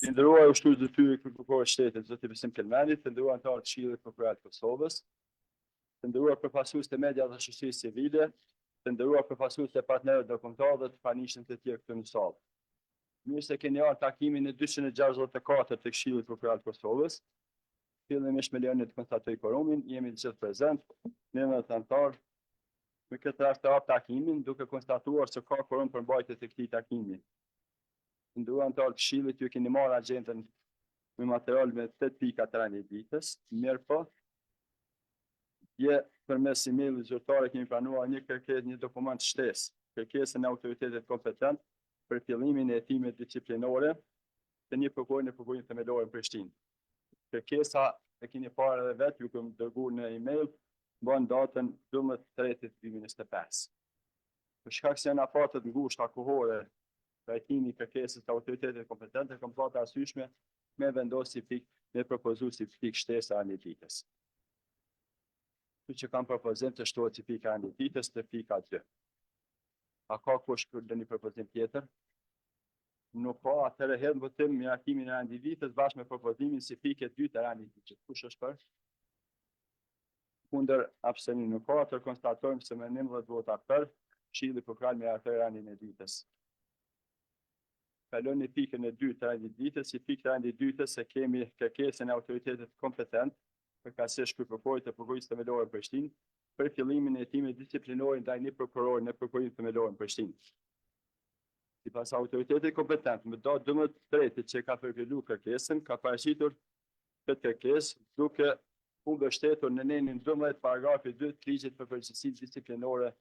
I nderuar ushtrues detyre kryetëtorë shtetit, zoti Besim Kelmeni, të nderuar anëtarë të Këshillit Prokurorat të Kosovës, të nderuar përfaqësues të media dhe shoqërisë civile, të nderuar përfaqësues të partnerëve ndërkombëtar dhe të pranishëm të tjerë këtu në salë. Mirë se keni ardhur takimin e 264 të Këshillit Prokurorat të Kosovës. Fillimisht me lejonin të konstatoj quorumin, jemi të gjithë prezent, ne dhe të anëtarë. Me këtë rast të hap takimin, duke konstatuar se ka quorum për mbajtje të këtij takimi. Nderuar anëtarë të Këshillit, ju keni marrë agjendën me material me 8 pika të rani ditës, mirë po, përmes email-it zyrtare kemi pranuar një kërkesë, një dokument shtesë, kërkesën e autoritetit kompetent për fillimin e hetimeve disciplinore të një prokurori në Prokurorinë Themelore në Prishtinë. Kërkesa e keni parë edhe vetë, ju kam dërguar në email, bën datën 12/3/2025. Për shkak se janë afatet ngushta kohore trajtimi i kërkesës të autoritetit kompetente, kam pasur të arsyeshme me vendosi me propozu si pikë shtesë e ditës. Që kam propozim të shtohet si pika e ditës të pika 2. A ka kush për një propozim tjetër? Nuk ka, atëherë hedh votim miratimin e ditës bashkë me propozimin si pikë 2 të ditës. Kush është për? Kundër abstenim nuk ka, atëherë konstatojmë se me 19 vota për, Këshilli Prokurorat miratoi ranin e ditës. Kalon në pikën e 2 të rendit ditës, si pikë të rendit ditës se kemi kërkesën e autoritetit kompetent për kasë shkrypërforit të Prokurorinë Themelore në Prishtinë për fillimin e hetimeve disciplinore ndaj një prokurori në Prokurorinë Themelore në Prishtinë. Sipas autoritetit kompetent, me datë 12/3 që ka përfilluar kërkesën, ka paraqitur këtë kërkesë duke u mbështetur në nenin 12 paragrafi 2 të ligjit për përgjegjësinë disciplinore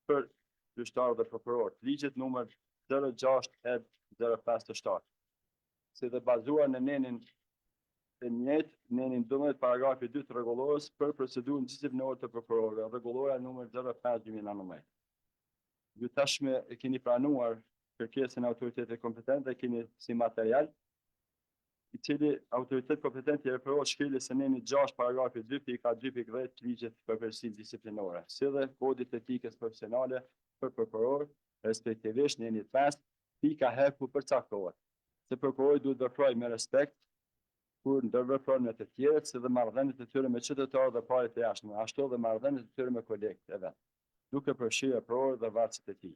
për gjyqtarë dhe prokurorë, ligjit numër 06/057, si dhe bazuar në nenin e njëjtë, nenin 12 paragrafi 2 të rregullorës për procedurën disciplinore të prokurorëve, rregullora numër 05/2019. Ju tashmë e keni pranuar kërkesën e autoritetit kompetent dhe keni si material, i cili autoritet kompetent i referohet shkeljes së nenit 6 paragrafi 2.2.10 të ligjit për përgjegjësinë disciplinore, si dhe kodit etikës profesionale për prokurorë, respektivisht nenit 5, pika H ku përcaktohet se prokurori duhet veprojë me respekt kur ndërvepron me të tjerët, si dhe marrëdhëniet e tyre me qytetarë dhe palët e jashtme, ashtu edhe marrëdhëniet e tyre me kolegët e vet, duke përfshirë prokurorë dhe varësit e tij.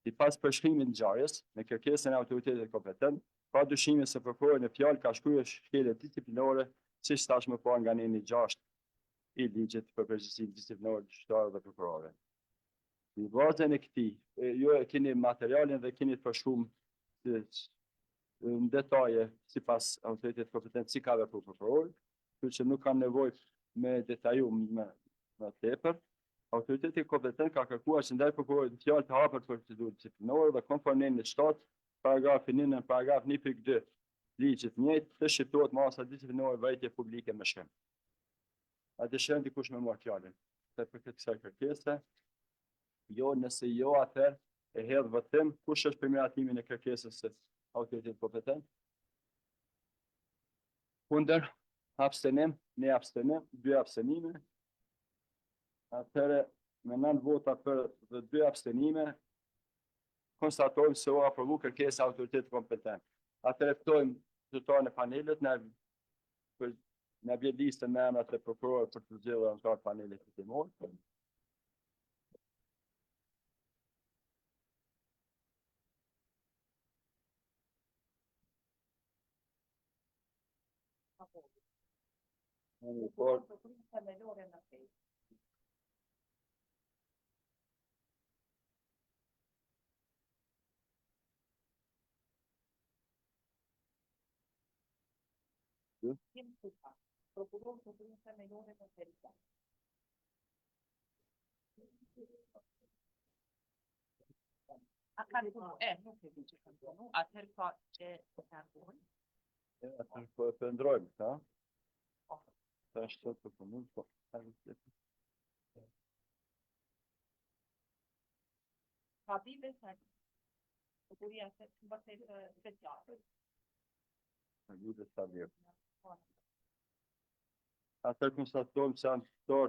Sipas përshkrimit të ngjarjes, me kërkesën e autoritetit kompetent, ka dyshime se prokurori në fjalë ka shkruar shkelje disciplinore, siç tashmë po nga neni 6 i ligjit për përgjegjësinë disciplinore të gjyqtarëve dhe prokurorëve. Në bazën e këtij, ju e keni materialin dhe keni të përshkruar në detaje sipas autoritetit kompetent si ka vepruar prokurori, kështu që nuk kam nevojë me detaju më tepër. Autoriteti kompetent ka kërkuar që ndaj prokurorit fjalë të hapur për procedurë disciplinore dhe konform nenit 7, paragrafi 9 në paragraf 1.2 ligjit njëjtë të shqiptohet masa disciplinore vërejtje publike me shkrim. A dëshiron dikush me marrë fjalën për këtë kërkesë? Jo, nëse jo, atëherë e hedh votim. Kush është për miratimin e kërkesës së autoritetit kompetent? Kundër? Abstenim? Ne abstenim, 2 abstenime. Atëherë, me 9 vota për dhe 2 abstenime, konstatojmë se u aprovu kërkesa e autoritetit kompetent. Atëherë ftojmë zyrtarin e panelit, në bje listën me emrat e prokurorëve për të zgjedhur anëtar të panelit hetimor. Atëherë po e përndrojmë, ha? Ta është të përmund, po. Habibe sa prokuria se mbase speciale. Habibe sa vjen. Atëherë konstatojmë se anëtar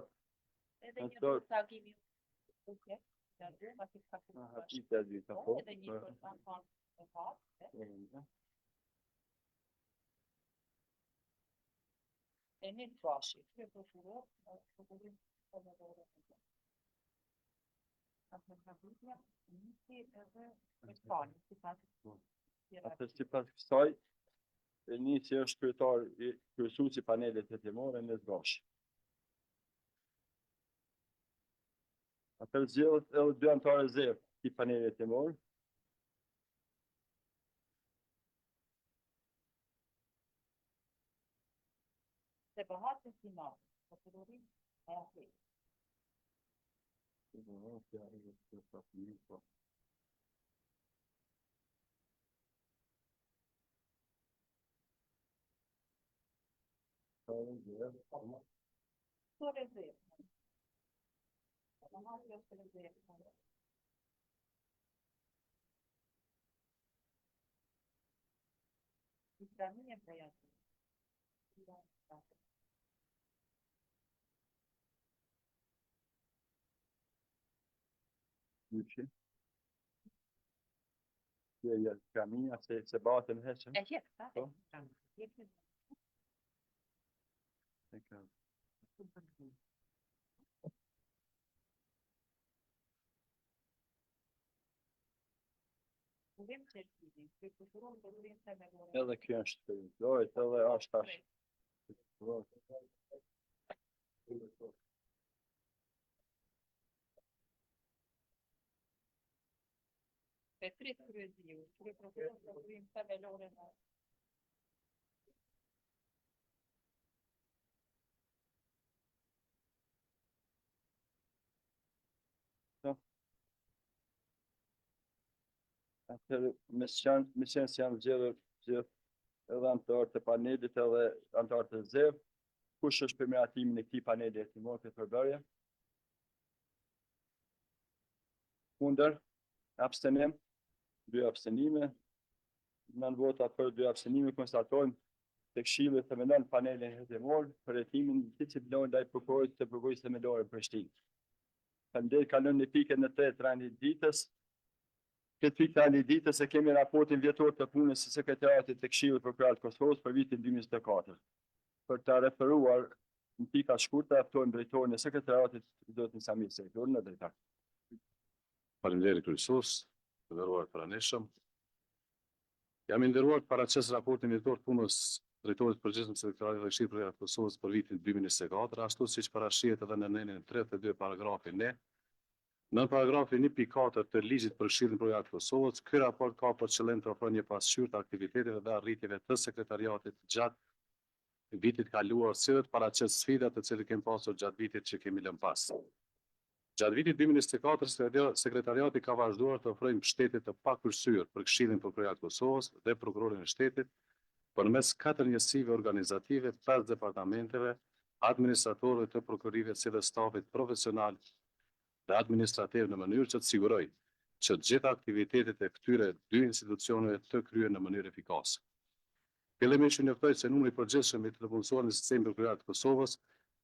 Edhe një përcaktim. Okej. Edhe një përcaktim e parë. Enis Bashi, krye prokuror, prokurim kombëtare. Nisi edhe Spani, sipas Atë sipas kësaj, Enisi është kryesuesi i panelit hetimor Enis Bashi. Atë zgjedhet edhe 2 anëtarë zero i panelit hetimor. se bëhatin final, prokurorim e atlet. Të rezervë. Bëhatin është rezervë. Islamia për jatë. Dyqi. Ja, Kamia se batën heqën. E qëtë, ta? Po. Edhe kjo është lojt, edhe është tash. Petrit Kryeziu, krye prokuror prokurim themelore në Atëherë, me qenë se janë gjithë edhe anëtarët e panelit edhe anëtarët e zevë, kush është për miratimin e këtij paneli hetimor këtë përbërje? Kundër, abstenim, 2 abstenime, 9 vota për 2 abstenime, konstatojmë të Këshilli themelon panelin hetimor për hetimin disciplinor ndaj prokurorit të prokurisë themelore në Prishtinë. Faleminderit, kalojmë në pikën e 3 të rani ditës. Këtë pikë të rani ditës e kemi raportin vjetor të punës së Sekretariatit të Këshillit Prokurorit të Kosovës për vitin 2024. Për të referuar në pika shkurta, ftojmë drejtorin e Sekretariatit, zotin Samir Sejtor, në drejtar. Faleminderit kryesues, të nderuar pranishëm. Jam i nderuar të paraqes raportin vjetor të punës drejtorit përgjithshëm të Sekretariatit të Këshillit Prokurorit të Kosovës për vitin 2024, ashtu siç parashihet edhe në nenin 32 paragrafin e. Në paragrafin 1.4 të ligjit për Këshillin Prokurorit të Kosovës, ky raport ka për qëllim të ofrojë një pasqyrë të aktiviteteve dhe arritjeve të sekretariatit gjatë vitit kaluar, si dhe të paraqes sfidat të cilat kemi pasur gjatë vitit që kemi lënë pas. Gjatë vitit 2024, sekretariati ka vazhduar të ofrojë mbështetje të pakursyer për Këshillin Prokurorit të Kosovës dhe prokurorin e shtetit përmes 4 njësive organizative, 5 departamenteve, administratorëve të prokurorive si dhe stafit profesional dhe administrativ në mënyrë që të sigurojë që të gjitha aktivitetet e këtyre 2 institucioneve të kryen në mënyrë efikase. Fillimisht u njoftoj se numri i përgjithshëm i të punësorëve në sistemin prokurorit të Kosovës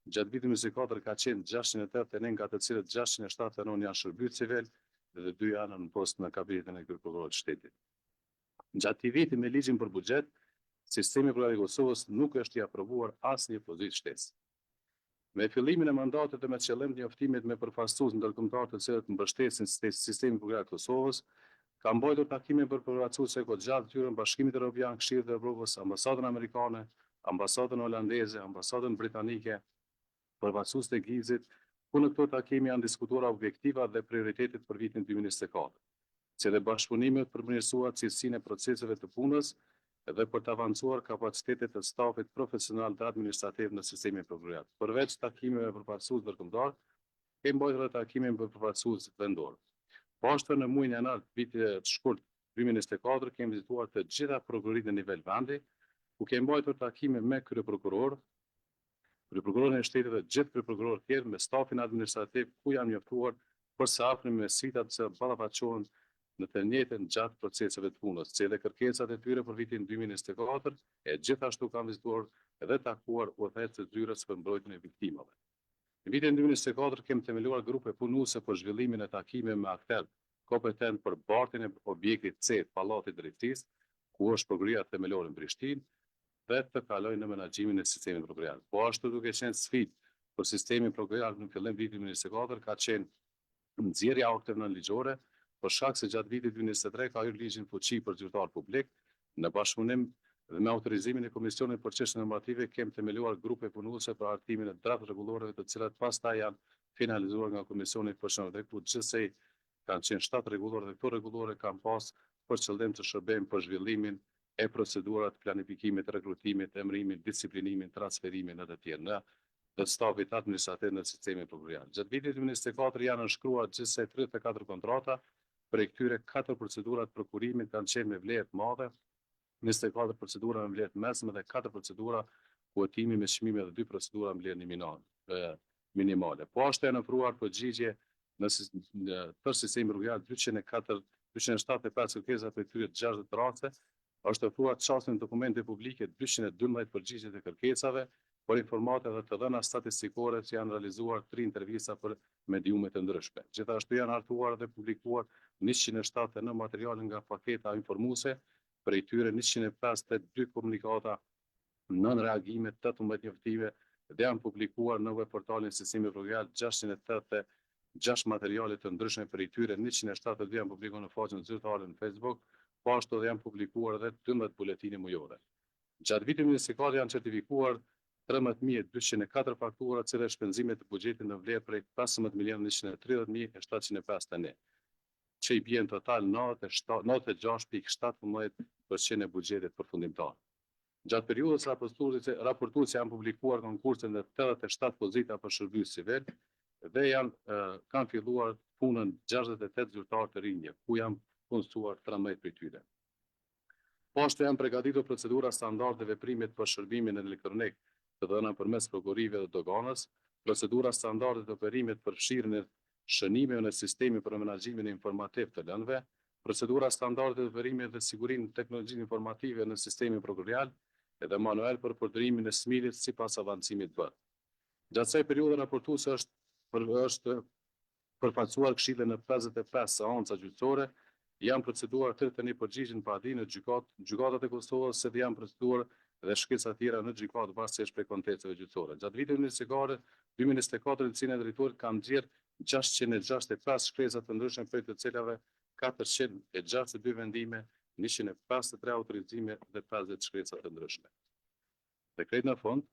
gjatë vitit 2024 ka qenë 689, nga të cilët 679 janë shërbyer civil dhe 2 janë në post në kabinetin e prokurorit të shtetit. Gjatë këtij viti me ligjin për buxhet, sistemi prokurorit të Kosovës nuk është i aprovuar asnjë pozitë shtesë. Me fillimin e mandatit dhe me qëllim të njoftimit me përfaqësues ndërkombëtar të cilët mbështesin sistemin prokurorit të Kosovës, ka mbajtur takime për përfaqësuese gjatë tyre në Bashkimin Evropian, Këshillin e Evropës, Ambasadën Amerikane, Ambasadën Holandeze, Ambasadën Britanike, përfaqësues të GIZ-it, ku në këto takime janë diskutuar objektivat dhe prioritetet për vitin 2024, si dhe bashkëpunimet për përmirësuar cilësinë e proceseve të punës dhe për të avancuar kapacitetet të stafit profesional dhe administrativ në sistemin prokurorit. Përveç takimeve me përfaqësues ndërkombëtar, kemi mbajtur edhe takime me përfaqësues vendor. Poshtë në muajin janar të vitit të shkurt 2024 kemi vizituar të gjitha prokuroritë në nivel vendi, ku kemi mbajtur takime me kryeprokurorin e shtetit dhe gjithë kryeprokurorët tjerë me stafin administrativ, ku janë njoftuar për së afërmi me sfidat që ballafaqohen në të njëjtën gjatë proceseve të punës, si dhe kërkesat e tyre për vitin 2024, e gjithashtu kanë vizituar edhe takuar udhëheqësit e zyrës për mbrojtjen e viktimave. Në vitin 2024 kemi themeluar grupe punuese për zhvillimin e takimeve me aktorë kompetent për bartjen e objektit C të Pallatit Drejtësisë, ku është prokuroria themelore në Prishtinë, dhe të kalojë në menaxhimin e sistemit programial. Po ashtu duke qenë sfidë për sistemin programial në fillim vitit 2024 ka qenë nxjerrja e akteve nënligjore, për shkak se gjatë vitit 2023 ka hyrë ligji në fuqi për zyrtar publik, në bashkëpunim dhe me autorizimin e Komisionit për çështje normative kemi themeluar grupe punuese për hartimin e draft rregulloreve të cilat pastaj janë finalizuar nga Komisioni për Shëndet, ku gjithsej kanë qenë 7 rregullore dhe këto rregullore kanë pas për qëllim të shërbejnë për zhvillimin e procedurat, planifikimit, rekrutimit, emërimit, disiplinimin, transferimin e të tjerë të stafit administrativ në sistemin programial. Gjatë vitit 2024 janë nënshkruar gjithsej 34 kontrata, prej këtyre 4 procedurat prokurimit kanë qenë me vlerë të madhe, 24 procedura me vlerë të mesme dhe 4 procedura kuotimi me çmime dhe 2 procedura me vlerë minimale. Po ashtu janë ofruar përgjigje në për sistemin programial 275 kërkesa për këtyre 60 raste, është ofruar çastën dokumente publike 212 përgjigje të kërkesave, por informata dhe të dhëna statistikore që janë realizuar 3 intervista për mediume të ndryshme. Gjithashtu janë hartuar dhe publikuar 179 materiale nga paketa informuese, prej tyre 152 komunikata, 9 reagime, 18 njoftive dhe janë publikuar në web portalin e sistemit programial 686 materiale të ndryshme, prej tyre 172 janë publikuar në faqen zyrtare në Facebook, po ashtu dhe janë publikuar edhe 12 buletine mujore. Gjatë vitit 2024 janë certifikuar 13.204 faktura, cile shpenzimet të buxhetit në vlerë prej 15.130.705 që i bie në total 96.17% e buxhetit përfundimtar. Gjatë periudhës raportuesi janë publikuar konkurse në 87 pozita për shërbim civil dhe kanë filluar punën 68 zyrtarë të rinj, ku janë punësuar 13 prej tyre. Po ashtu janë përgatitur procedura standard dhe veprimet për shërbimin elektronik të dhëna përmes prokurive dhe doganës, procedura standarde të operimit për fshirjen e shënimeve në sistemin për menaxhimin informativ të lëndëve, procedura standarde të operimit dhe sigurinë e teknologjive informative në sistemin programial dhe manual për përdorimin e SMIL-it sipas avancimit të bërë. Gjatë kësaj periudhe raportuesi është përfaqësuar këshillin në 55 seanca gjyqësore, janë proceduar 31 përgjigje në padi në gjykatat e Kosovës, se janë proceduar dhe shkesa tjera në gjykatë varësisht prej konteksteve gjyqësore. Gjatë vitit 2024, Cilësia e Drejtorit ka nxjerrë 665 shkresa të ndryshme, prej të cilave 462 vendime, 153 autorizime dhe 50 shkresa të ndryshme. Dhe krejt në fund,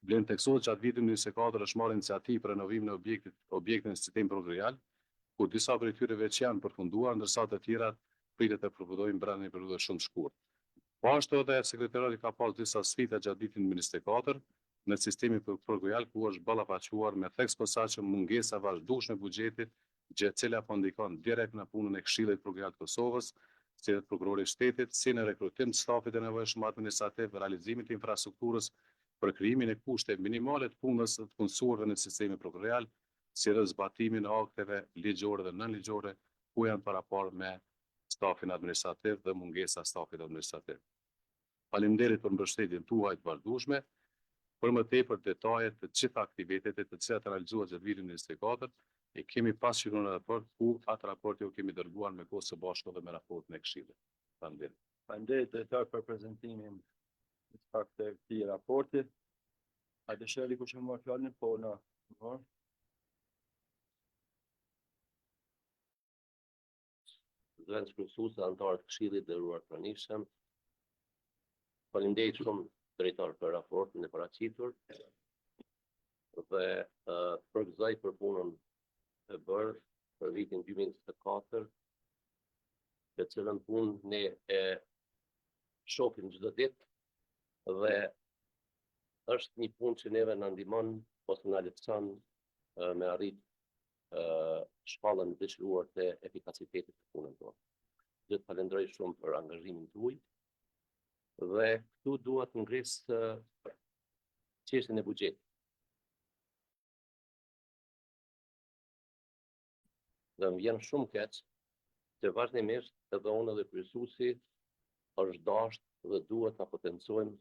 vlen teksohet gjatë vitit 2024 është marrë iniciativë për renovimin e objektin në sistem programial, ku disa prej tyre veç janë përfunduar, ndërsa të tjerat pritet të përfundojnë brenda një periudhe shumë të shkurtër. Po ashtu edhe sekretariati ka pas disa sfida gjatë vitit 2024 në sistemin programial, ku është ballafaquar me theksposaçëm mungesa vazhdueshme e buxhetit, gjë e cila po ndikon direkt në punën e Këshillit Programial të Kosovës, si dhe prokurori i shtetit, si në rekrutim të stafit të nevojshëm administrativ, realizimin të infrastrukturës për krijimin e kushte minimale të punës të punësuarve në sistemin programial, si dhe zbatimin e akteve ligjore dhe nënligjore, ku janë paraportur me stafin administrativ dhe mungesa stafit administrativ. Faleminderit për mbështetjen tuaj të vazhdueshme. Për më tepër detajet të gjitha aktivitetet të cilat realizohet gjatë vitit 2024, e kemi pasqyruar në raport, ku atë raport ju kemi dërguar me kohë së bashku dhe me raportin e Këshillit. Faleminderit. Faleminderit drejtor për prezantimin të këtij raporti. A dëshironi kush të marrë fjalën? Po në. Zëvendës kryesuese, anëtarët të Këshillit, nderuar pranishëm. Faleminderit shumë drejtor për raportin e paraqitur dhe përgëzoj për punën e bërë për vitin 2024, të cilën punë ne e shohim çdo ditë dhe është një punë që neve na ndihmon ose na lehtëson me arrit shkallën të dëshiruar të efikasitetit të punës tonë. Ju falenderoj shumë për angazhimin tuaj dhe këtu dua të ngris çështjen e buxhetit. Dhe më vjen shumë keq që vazhdimisht edhe unë dhe kryesuesi është dashur dhe duhet ta potencojmë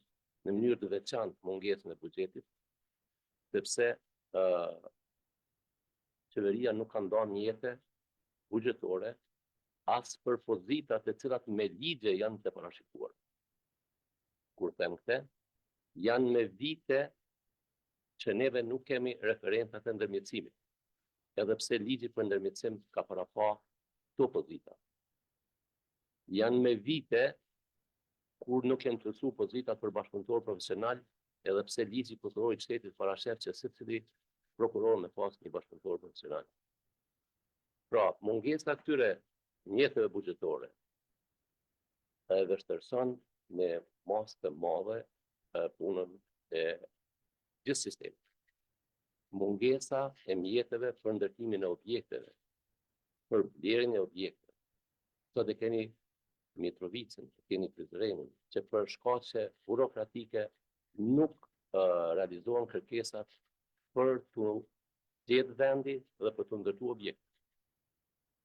në mënyrë të veçantë mungesën e buxhetit, sepse qeveria nuk ka ndarë mjete buxhetore as për pozitat e cilat me ligje janë të parashikuar. Kur them këtë, janë me vite që neve nuk kemi referentat e ndërmjetësimit. Edhe pse ligji për ndërmjetësim ka parapa këto pozita. Janë me vite kur nuk janë plotësuar pozitat për bashkëpunëtor profesional, edhe pse ligji i prokurorit shtetit parashef që secili prokuror me pas një bashkëpunëtor profesional. Pra, mungesa këtyre mjeteve buxhetore e vështirëson me masë të madhe punën e gjithë sistemit. Mungesa e mjeteve për ndërtimin e objekteve, për blerjen e objekteve. Sot e keni Mitrovicën, keni Prizrenën, që për shkaqe burokratike nuk realizohen kërkesat për të gjetë vendi dhe për të ndërtuar objekte.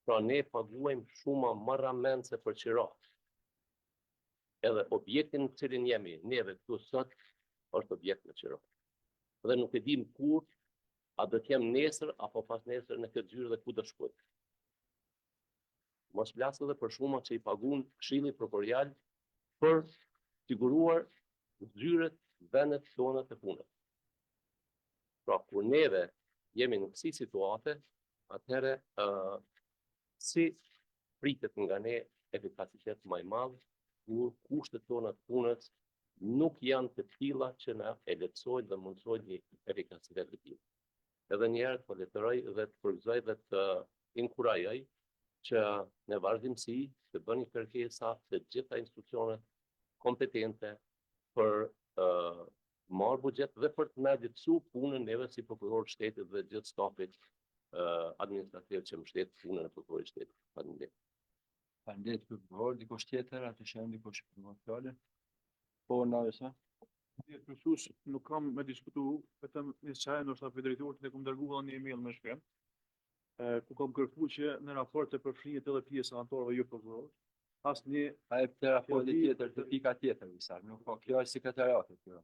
Pra ne paguajmë shuma marramendse për qira. Edhe objektin në cilin jemi neve këtu sot është objekt në qira. Dhe nuk e dim kur, a do t'jem nesër apo pas nesër në këtë gjyrë dhe ku do shkoj. Mos flas edhe për shuma që i pagun Këshilli Prokurorial për siguruar zyrët vendet tona të punës. Pra, kur neve jemi në kësi situate, atëherë si pritet nga ne efikacitet më i madh, kur kushtet tona të punës nuk janë të tilla që na e lehtësojnë dhe mundsojnë një efikacitet të tillë. Edhe një herë të letëroj dhe të përgëzoj dhe të inkurajoj që në vazhdimsi të bëni kërkesa të gjitha institucionet kompetente për marrë buxhet dhe për të na lehtësuar punën neve si prokuror shtetit dhe gjithë stafit administrativ që mbështet punën e prokurorit shtetit. Faleminderit. Faleminderit për prokuror, dikush tjetër, atë shem dikush për fjalën. Po, na sa? Kryqësues, nuk kam me diskutu, vetëm një çaj ndoshta për drejtorin e kam dërguar një email me shkrim. Ku kam kërkuar që në raport të përfshihet edhe pjesa anëtarëve jo prokuror. Asnjë Ai të raporti tjetër, të pika tjetër, visa, nuk po, kjo është sekretariatit kjo.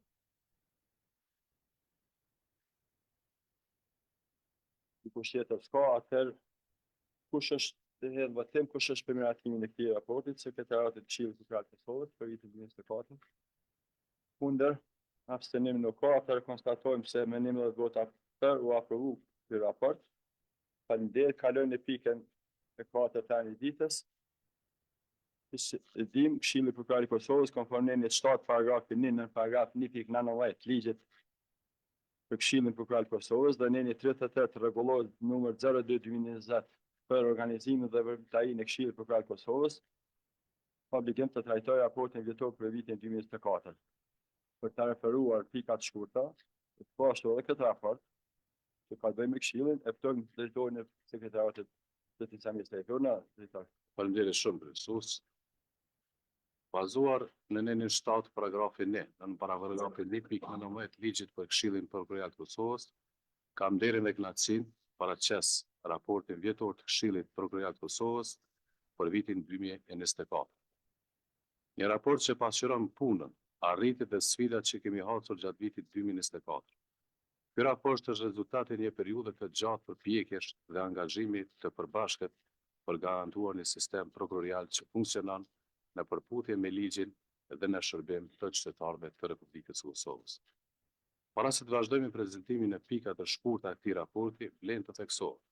Dikush tjetër s'ka, atëherë kush është të hedhë votim, kush është për miratimin e këtij raportit, sekretariatit Këshillit Prokuroral të Kosovës për vitin 2024. Kundër, abstenim nuk ka, atëherë konstatojmë se me 11 vota për u aprovu ky raport. Faleminderit, kalojmë në pikën e 4 të ditës. Dim, Këshilli Prokuroral i Kosovës, konformitet 7 paragrafi 1 në paragraf 1.19 ligjit për Këshillin Prokuroral të Kosovës dhe nëni 38 rregullohet numër 02/2020 për organizimin dhe veprimtarinë e Këshillit Prokuroral të Kosovës, ka obligim të trajtojë raportin vjetor për vitin 2024. Për të referuar pikat shkurta, të pashtu edhe këtë raport, që ka të bëjë me Këshillin, e ftojmë drejtorin e sekretariatit të të Samirës Tejtorna, drejtor. Faleminderit shumë kryesues. Bazuar në nënin 7 paragrafi 1, në paragrafin 1.19 ligjit për Këshillin Prokurorial të Kosovës, kam nderin dhe kënaqësinë paraqes raportin vjetor të Këshillit Prokurorial të Kosovës për vitin 2024. Një raport që pasqyron punën, arritjet dhe sfidat që kemi hasur gjatë vitit 2024. Ky raport është rezultati një periudhe të gjatë përpjekjesh dhe angazhimi të përbashkët për garantuar një sistem prokurorial që funksionon në përputhje me ligjin dhe në shërbim të qytetarëve të Republikës së Kosovës. Para se të vazhdojmë prezantimin e pikat të shkurta të këtij raporti, vlen të theksohet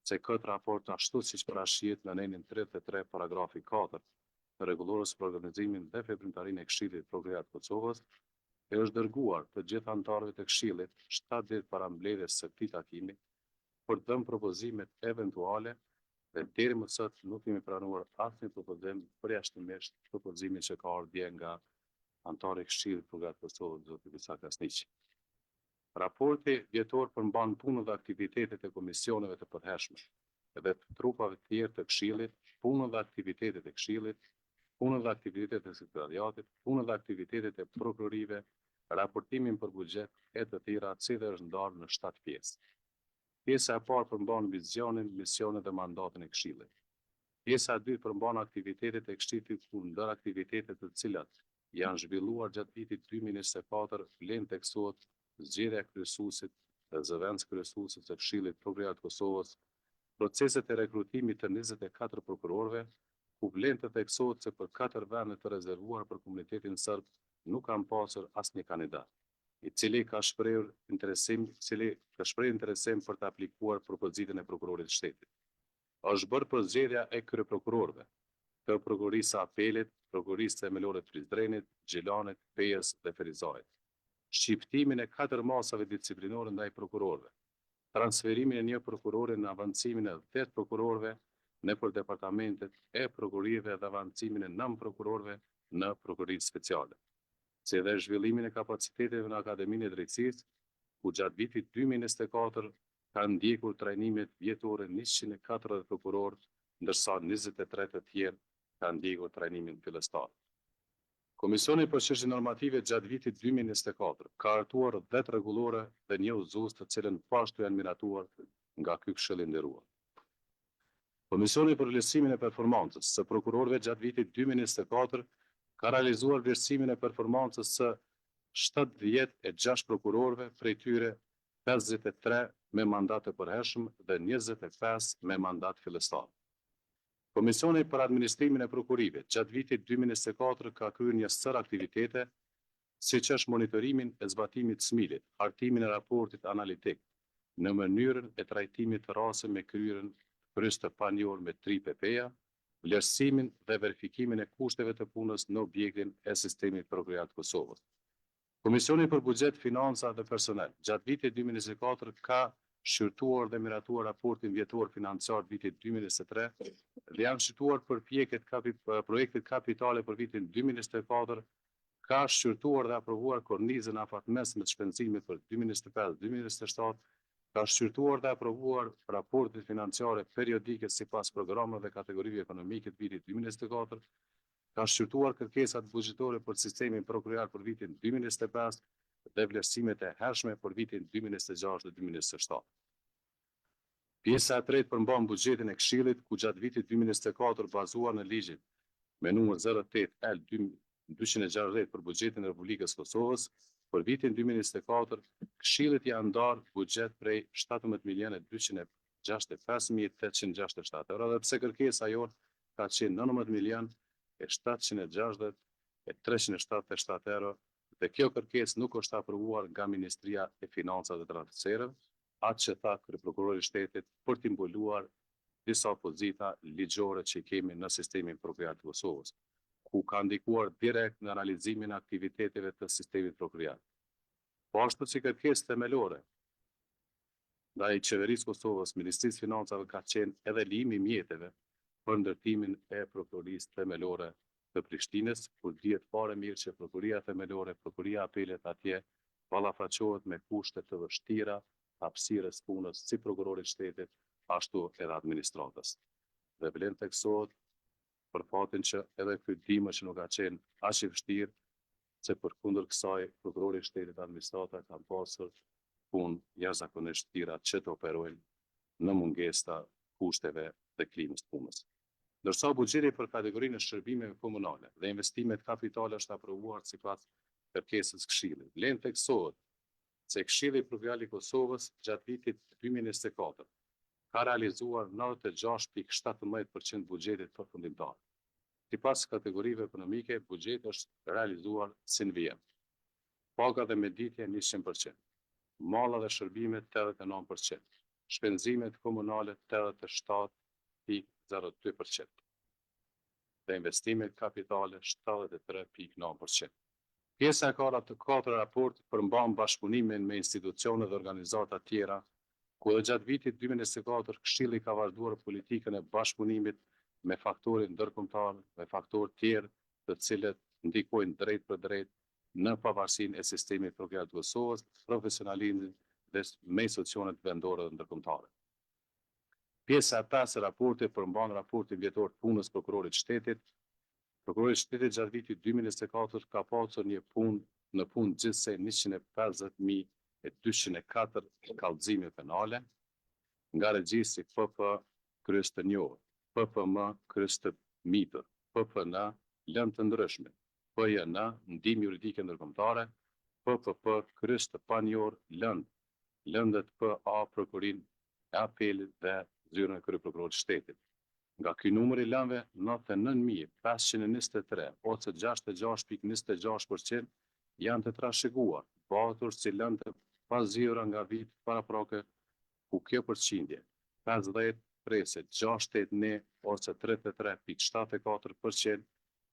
se këtë raport ashtu siç parashihet në nenin 33 paragrafi 4 të rregullorës për organizimin dhe veprimtarinë e Këshillit Prokurorial të Kosovës, e është dërguar të gjithë anëtarëve të Këshillit 7 ditë para mbledhjes së këtij takimi për të dhënë propozimet eventuale dhe deri më sot nuk kemi pranuar asnjë propozim përjashtimisht propozimin që ka ardhur dje nga anëtari i Këshillit Prokurorial të Kosovës, zoti Bisa Kasniqi. Raporti vjetor përmban punën dhe aktivitetet e komisioneve të përhershme dhe të trupave të tjerë të Këshillit, punën dhe aktivitetet e Këshillit, punën dhe aktivitetet e sekretariatit, punën dhe aktivitetet e prokurorive, raportimin për buxhet e të tjera, të cilat është ndarë në 7 pjesë. Pjesa e parë përmban vizionin, misionin dhe mandatin e Këshillit. Pjesa e dytë përmban aktivitetet e Këshillit, ku ndër aktivitetet të cilat janë zhvilluar gjatë vitit 2024 vlen teksohet zgjedhja e kryesuesit dhe zëvendës kryesuesit të Këshillit Prokurorial të Kosovës, proceset e rekrutimit të 24 prokurorëve, ku vlen të theksohet se për 4 vende të rezervuar për komunitetin serb nuk kam pasur asnjë kandidat i cili ka shprehur interesim për të aplikuar propozitën e prokurorit të shtetit. Është bërë përzgjedhja e kryeprokurorëve të prokurorisë së apelit, prokurorisë themelore të Prizrenit, Gjilanit, Pejës dhe Ferizajit. Shqiptimin e 4 masave disciplinore ndaj prokurorëve, transferimin e 1 prokurori në avancimin e 10 prokurorëve nëpër departamentet e prokurorive dhe avancimin e 9 prokurorëve në prokuroritë speciale, si dhe zhvillimin e kapaciteteve në Akademinë e Drejtësisë, ku gjatë vitit 2024 kanë ndjekur trajnimet vjetore 140 prokurorë, ndërsa 23 të tjerë kanë ndjekur trajnimin fillestar. Komisioni për çështje normative gjatë vitit 2024 ka hartuar 10 rregullore dhe 1 udhëzues, të cilën pashtu janë miratuar nga ky këshill i nderuar. Komisioni për vlerësimin e performancës së prokurorëve gjatë vitit 2024 ka realizuar vlerësimin e performancës së 76 prokurorëve, prej tyre 53 me mandat të përhershëm dhe 25 me mandat fillestar. Komisioni për administrimin e prokurive gjatë vitit 2024 ka kryer një sër aktivitete, siç është monitorimin e zbatimit të SMIL-it, hartimin e raportit analitik në mënyrën e trajtimit të rasteve me kryerjen të panjohur me 3 PP-ja, vlerësimin dhe verifikimin e kushteve të punës në objektin e sistemit prokurorat të Kosovës. Komisioni për buxhet, financa dhe personel gjatë vitit 2024 ka shqyrtuar dhe miratuar raportin vjetor financiar vitit 2023 dhe janë shqyrtuar përpjekjet projektet kapitale për vitin 2024, ka shqyrtuar dhe aprovuar kornizën afatmesme të shpenzimit për 2025-2027, ka shqyrtuar dhe aprovuar raportet financiare periodike sipas programeve dhe kategorive ekonomike të vitit 2024, ka shqyrtuar kërkesat buxhetore për sistemin prokurorar për vitin 2025 dhe vlerësimet e hershme për vitin 2026 dhe 2027. Pjesa e tretë përmban buxhetin e Këshillit, ku gjatë vitit 2024 bazuar në ligjin me numër 08 L 260 për buxhetin e Republikës Kosovës, për vitin 2024 Këshillit ja ndarë buxhet prej 17.265.867 euro, dhe pse kërkesa jonë ka qenë 19.760.377 euro, dhe kjo kërkesë nuk është aprovuar nga Ministria e Financave dhe Transfereve, atë që tha kryeprokurori i shtetit për të mbuluar disa opozita ligjore që kemi në sistemin prokurorat të Kosovës, ku ka ndikuar direkt në analizimin e aktiviteteve të sistemit prokurorat. Po ashtu si kërkesë themelore ndaj qeverisë Kosovës, Ministrisë Financave ka qenë edhe limi mjeteve për ndërtimin e prokurorisë themelore të Prishtinës, kur dihet fare mirë që prokuria themelore, prokuria apelet atje ballafaqohet me kushte të vështira hapësirës punës si prokurorit shtetit, ashtu edhe administratës. Dhe vlen teksohet për fatin që edhe ky dimë që nuk ka qenë aq i vështirë, se përkundër kësaj prokurori i shtetit, administrata kanë pasur punë jashtëzakonisht tira që të operojnë në mungesë kushteve dhe klimës punës. Ndërsa buxheti për kategorinë e shërbimeve komunale dhe investimet kapitale është aprovuar sipas kërkesës Këshillit. Vlen teksohet se Këshilli Prokuroral i Kosovës gjatë vitit 2024 ka realizuar 96.17% buxhetit përfundimtar. Sipas kategorive ekonomike, buxheti është realizuar si në vijim. Paga dhe mjeditje 100%, malla dhe shërbimet 89%, shpenzimet komunale 87.02% dhe investimet kapitale 73.9%. Pjesa e katër raport përmban bashkëpunimin me institucione dhe organizata tjera, ku edhe gjatë vitit 2024 Këshilli ka vazhduar politikën e bashkëpunimit me faktorë ndërkombëtar, me faktorë tjerë, të cilët ndikojnë drejt për drejt në pavarësinë e sistemit prokurorat të Kosovës, profesionalizmin dhe me institucionet vendore dhe ndërkombëtare. Pjesa e pesë e raportit përmban raportin vjetor të punës prokurorit të shtetit. Prokurori i shtetit gjatë vitit 2024 ka pasur në punë gjithsej 150.204 kallëzime penale, nga regjistri PP kryes të njohur, PPM kryes të mitur, PPN lëndë të ndryshme, PJN ndihmë juridike ndërkombëtare, PPP kryes të panjohur lëndët PA prokurin e apelit dhe zyrën e kryeprokurorit të shtetit. Nga ky numër i lëndëve 99.523 ose 66.26% janë të trashëguar, patur si lëndë të pazgjidhura nga vit paraprake, ku kjo përqindje 50 prese 681 ose 33.74%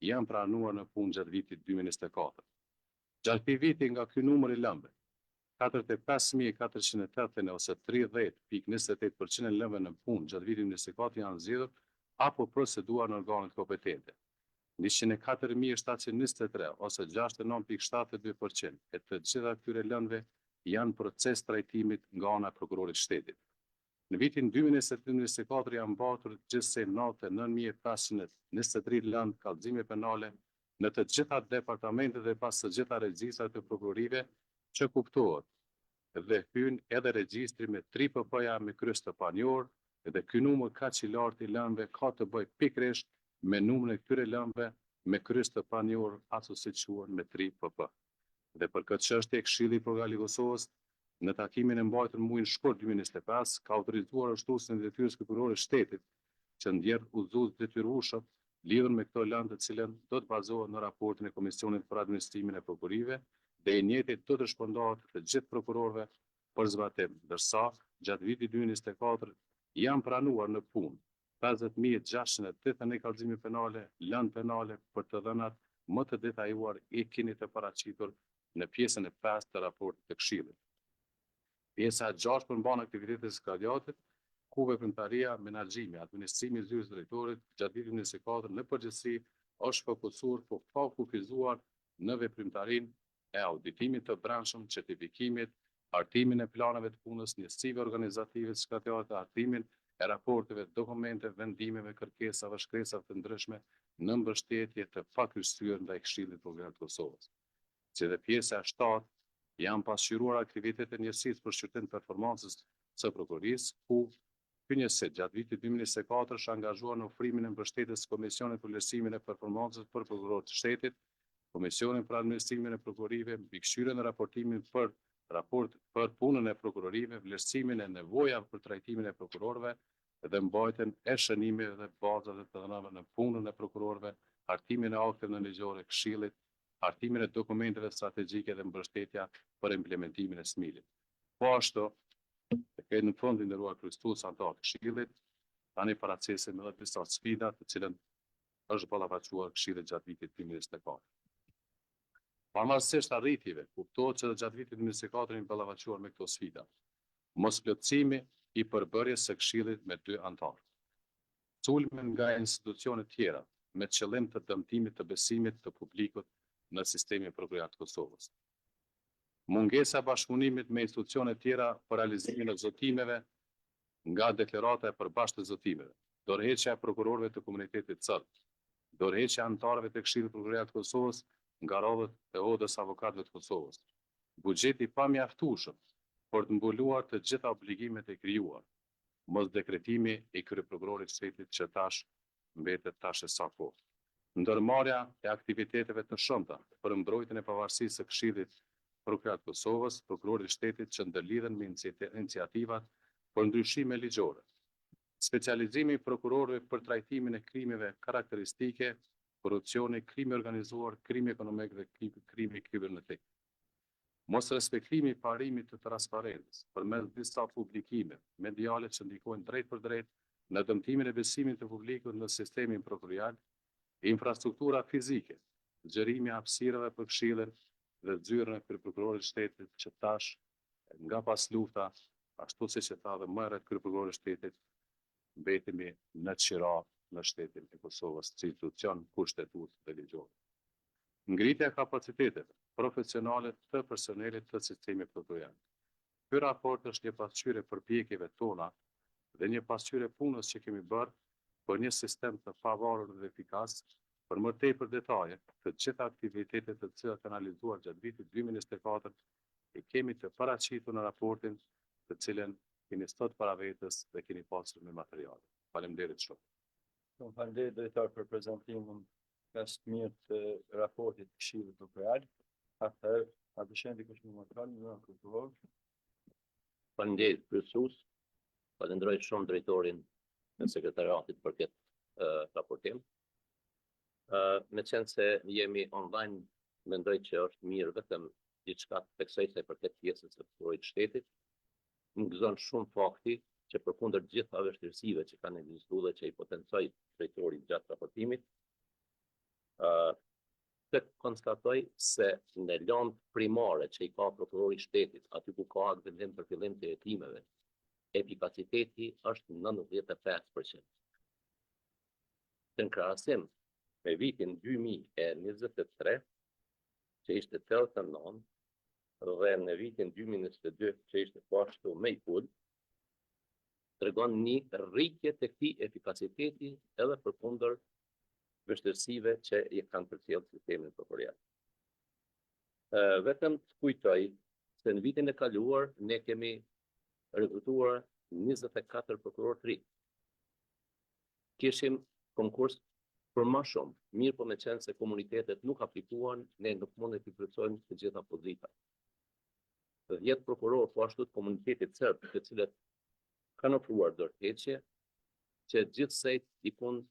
janë pranuar në punë gjatë vitit 2024. Gjatë këtij viti nga ky numër i lëndëve 45.480 ose 30.28% e lëndëve në punë gjatë vitit 2024 janë zgjedhur apo proceduar në organet kompetente. 104.723 ose 69.72% e të gjitha këtyre lëndëve janë proces trajtimit nga ana e prokurorit shtetit. Në vitin 2023-2024 janë mbatur gjithsej 99.523 lëndë kallëzime penale në të gjitha departamentet dhe pas të gjitha regjistrat të prokurorive që kuptohet dhe hyn edhe regjistri me 3 PP-ja me kryes të panjor dhe ky numër kaq i lartë i lëndëve ka të bëjë pikërisht me numrin e këtyre lëndëve me kryes të panjor ashtu siç quhen me 3 PP. Dhe për këtë çështje Këshilli i Prokurorisë Kosovës në takimin e mbajtur në muajin shkurt 2025 ka autorizuar ushtruesin e detyrës prokurorit shtetit që ndjerr udhëzues detyrueshëm lidhur me këto lëndë të cilën do të bazohet në raportin e Komisionit për Administrimin e Prokurorive dhe i njëjti do të shpërndahet të gjithë prokurorëve për zbatim, ndërsa gjatë vitit 2024 janë pranuar në punë 50.681 kallëzime penale, lëndë penale për të dhënat më të detajuar i keni të paraqitur në pjesën e 5 të raportit të Këshillit. Pjesa e 6 përmban aktivitetet e sekretariatit, ku veprimtaria, menaxhimi, administrimi i zyrës drejtorit gjatë vitit 2024 në përgjithësi është fokusuar po fokusuar në veprimtarinë e auditimit të brendshëm, certifikimit, hartimin e planeve të punës, njësive organizative të sekretariatit, hartimin e raporteve, dokumenteve, vendimeve, kërkesave, shkresave të ndryshme në mbështetje të pakryesyer ndaj Këshillit Prokurorit të Kosovës. Si dhe pjesa e 7 janë pasqyruar aktivitetet njësisë për shqyrtim të performancës së prokurorisë, ku ky njësi gjatë vitit 2024 është angazhuar në ofrimin e mbështetjes së Komisionit për vlerësimin e performancës për prokurorët të shtetit, Komisionin për Administrimin e Prokurorive, mbikëqyrjen e raportimin për punën e prokurorive, vlerësimin e nevojave për trajtimin e prokurorëve dhe mbajtjen e shënimeve dhe bazave të dhënave në punën e prokurorëve, hartimin e akteve nënligjore të Këshillit, hartimin e dokumenteve strategjike dhe mbështetja për implementimin e SMIL-it. Po ashtu, në fund i nderuar kryestues antar të Këshillit, tani paraqisim edhe disa sfida të cilën është ballafaqsuar Këshilli gjatë vitit 2024. Pavarësisht arritjeve, kuptohet që gjatë vitit 2024 jemi ballafaqsuar me këto sfida. Mosplotësimi i përbërjes së Këshillit me 2 antar. Sulme nga institucione tjera me qëllim të dëmtimit të besimit të publikut në sistemin e Prokurorisë të Kosovës. Mungesa e bashkëpunimit me institucione tjera për realizimin e zotimeve nga deklarata e përbashkët të zotimeve, dorëheqja e prokurorëve të komunitetit sërt, dorëheqja e anëtarëve të Këshillit të Prokurorisë të Kosovës nga radhët e odës avokatëve të Kosovës, buxheti pamjaftueshëm për të mbuluar të gjitha obligimet e krijuar, mos dekretimi i kryeprokurorit të shtetit që tash mbetet tash e saktësuar. Ndërmarrja e aktiviteteve të shumta për mbrojtjen e pavarësisë së Këshillit Prokurorit të Kosovës, prokurorit të shtetit që ndërlidhen me iniciativat për ndryshime ligjore. Specializimi i prokurorëve për trajtimin e krimeve karakteristike, korrupsioni, krimi organizuar, krimi ekonomik dhe krimi kibernetik. Mos respektimi i parimit të transparencës përmes disa publikime mediale që ndikojnë drejt për drejt në dëmtimin e besimit të publikut në sistemin prokurorial, infrastruktura fizike, zgjerimi i hapësirave për Këshillin dhe zyrën e kryeprokurorit të shtetit që tash nga pas lufta, ashtu siç e tha dhe më herët kryeprokurori i shtetit, mbetemi në qira në shtetin e Kosovës si institucion kushtetues dhe ligjor. Ngritja e kapaciteteve profesionale të personelit të sistemit prokurorial. Ky raport është një pasqyrje përpjekjeve tona dhe një pasqyrje punës që kemi bërë për një sistem të pavarur dhe efikas. Për më tepër detaje të gjitha aktivitetet të cilat janë analizuar gjatë vitit 2024 e kemi të paraqitur në raportin të cilën keni sot para vetes dhe keni pasur me materiale. Faleminderit shumë. Faleminderit drejtor për prezantimin kaq të mirë të raportit të Këshillit Prokuroral. Atëherë, a dëshiron dikush më marrë në prokuror? Faleminderit kryesues, falenderoj shumë drejtorin e sekretariatit për këtë raportim. Me qenë se jemi online, mendoj që është mirë vetëm diçka të theksoj se për këtë pjesën së prokurorit të shtetit. Më gëzon shumë fakti që përkundër gjitha vështirësive që kanë ekzistuar dhe që i potencoi drejtori gjatë raportimit, të konstatoj se në lëndë primare që i ka prokurori i shtetit, aty ku ka vendim për fillim të hetimeve, efikasiteti është 95%. Në krahasim me vitin 2023, që ishte 89, dhe në vitin 2022, që ishte pashtu me i ullë, tregon një rritje të këtij efikasiteti edhe përkundër vështirësive që i kanë përcjellë sistemin prokurorial. Vetëm të kujtoj se në vitin e kaluar ne kemi rekrutuar 24 prokurorë të ri. Kishim konkurs për më shumë, mirë po me qenë se komunitetet nuk aplikuan, ne nuk mund të plotësojmë të gjitha pozitat. 10 prokurorë po ashtu të komunitetit serb, të cilët kanë ofruar dorëheqje, që gjithsej ikun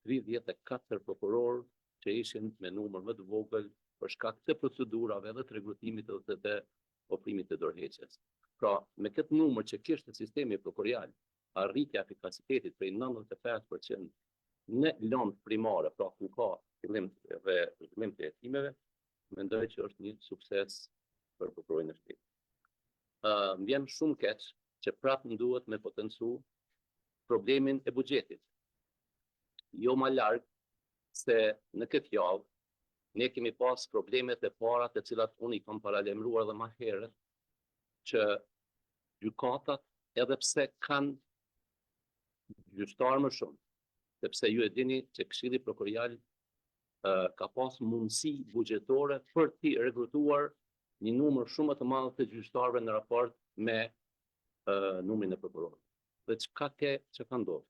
34 prokurorë që ishin me numër më të vogël për shkak të procedurave dhe të rekrutimit dhe të ofrimit të dorëheqjes. Pra, me këtë numër që kishte sistemi prokurorial, arritja efikasitetit prej 95% në lëndë primare, pra ku ka fillim dhe zhvillim të hetimeve, mendoj që është një sukses për prokurorin e shtetit. Më vjen shumë keq që prapë më duhet me potencu problemin e buxhetit. Jo më larg se në këtë javë ne kemi pas problemet e para të cilat unë i kam paralajmëruar edhe më herët, që gjykatat edhe pse kanë gjyqtar më shumë, sepse ju e dini që Këshilli Prokurorial ka pas mundësi buxhetore për të rekrutuar një numër shumë të madh të gjyqtarëve në raport me numrin e prokurorëve. Dhe çka ka ndodhur?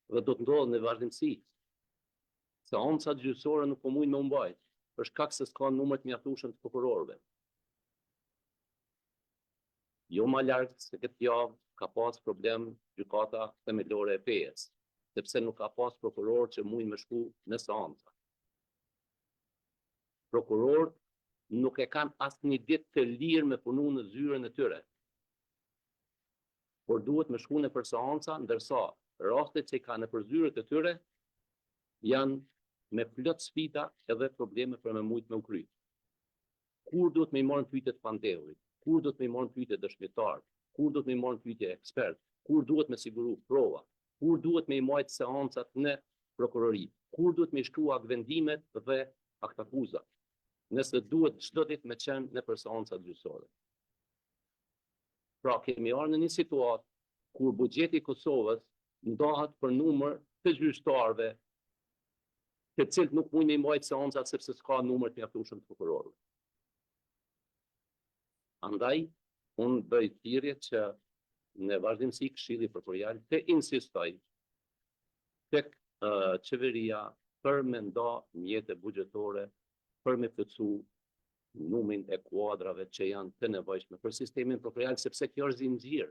Dhe do të ndodhë në vazhdimsi. Seancat gjyqësore nuk po mujnë me u mbajt, për shkak se s'ka numër të mjaftueshëm të prokurorëve. Jo më larg se këtë javë ka pas problem gjykata themelore e PE-s, sepse nuk ka pas prokurorë që mujnë me shku në seanca. Prokurorët nuk e kanë asnjë ditë të lirë me punu në zyrën e tyre, por duhet me shku në për seanca, ndërsa rastet që i kanë në për zyrët e tyre janë me plot sfida edhe probleme për me mujt me u kry. Kur duhet me i marrën pyetjet pandehurit, kur duhet me i marrën pyetje dëshmitar, kur duhet me i marrën pyetje ekspert, kur duhet me siguru prova, kur duhet me i marrë seancat në prokurori, kur duhet me i shkruar vendimet dhe aktakuzat, nëse duhet çdo ditë me qenë në për seancat gjyqësore. Pra kemi ardhur në një situatë kur buxheti i Kosovës ndahet për numër të gjyqtarëve, të cilët nuk mundin me mbajt seancat sepse s'ka numër të mjaftueshëm të prokurorëve. Andaj, unë bëj thirrje që në vazhdimsi Këshilli Prokurorial të insistoj tek qeveria për me nda mjete buxhetore për me plotësu numrin e kuadrave që janë të nevojshme për sistemin prokurorial, sepse kjo është zinxhir.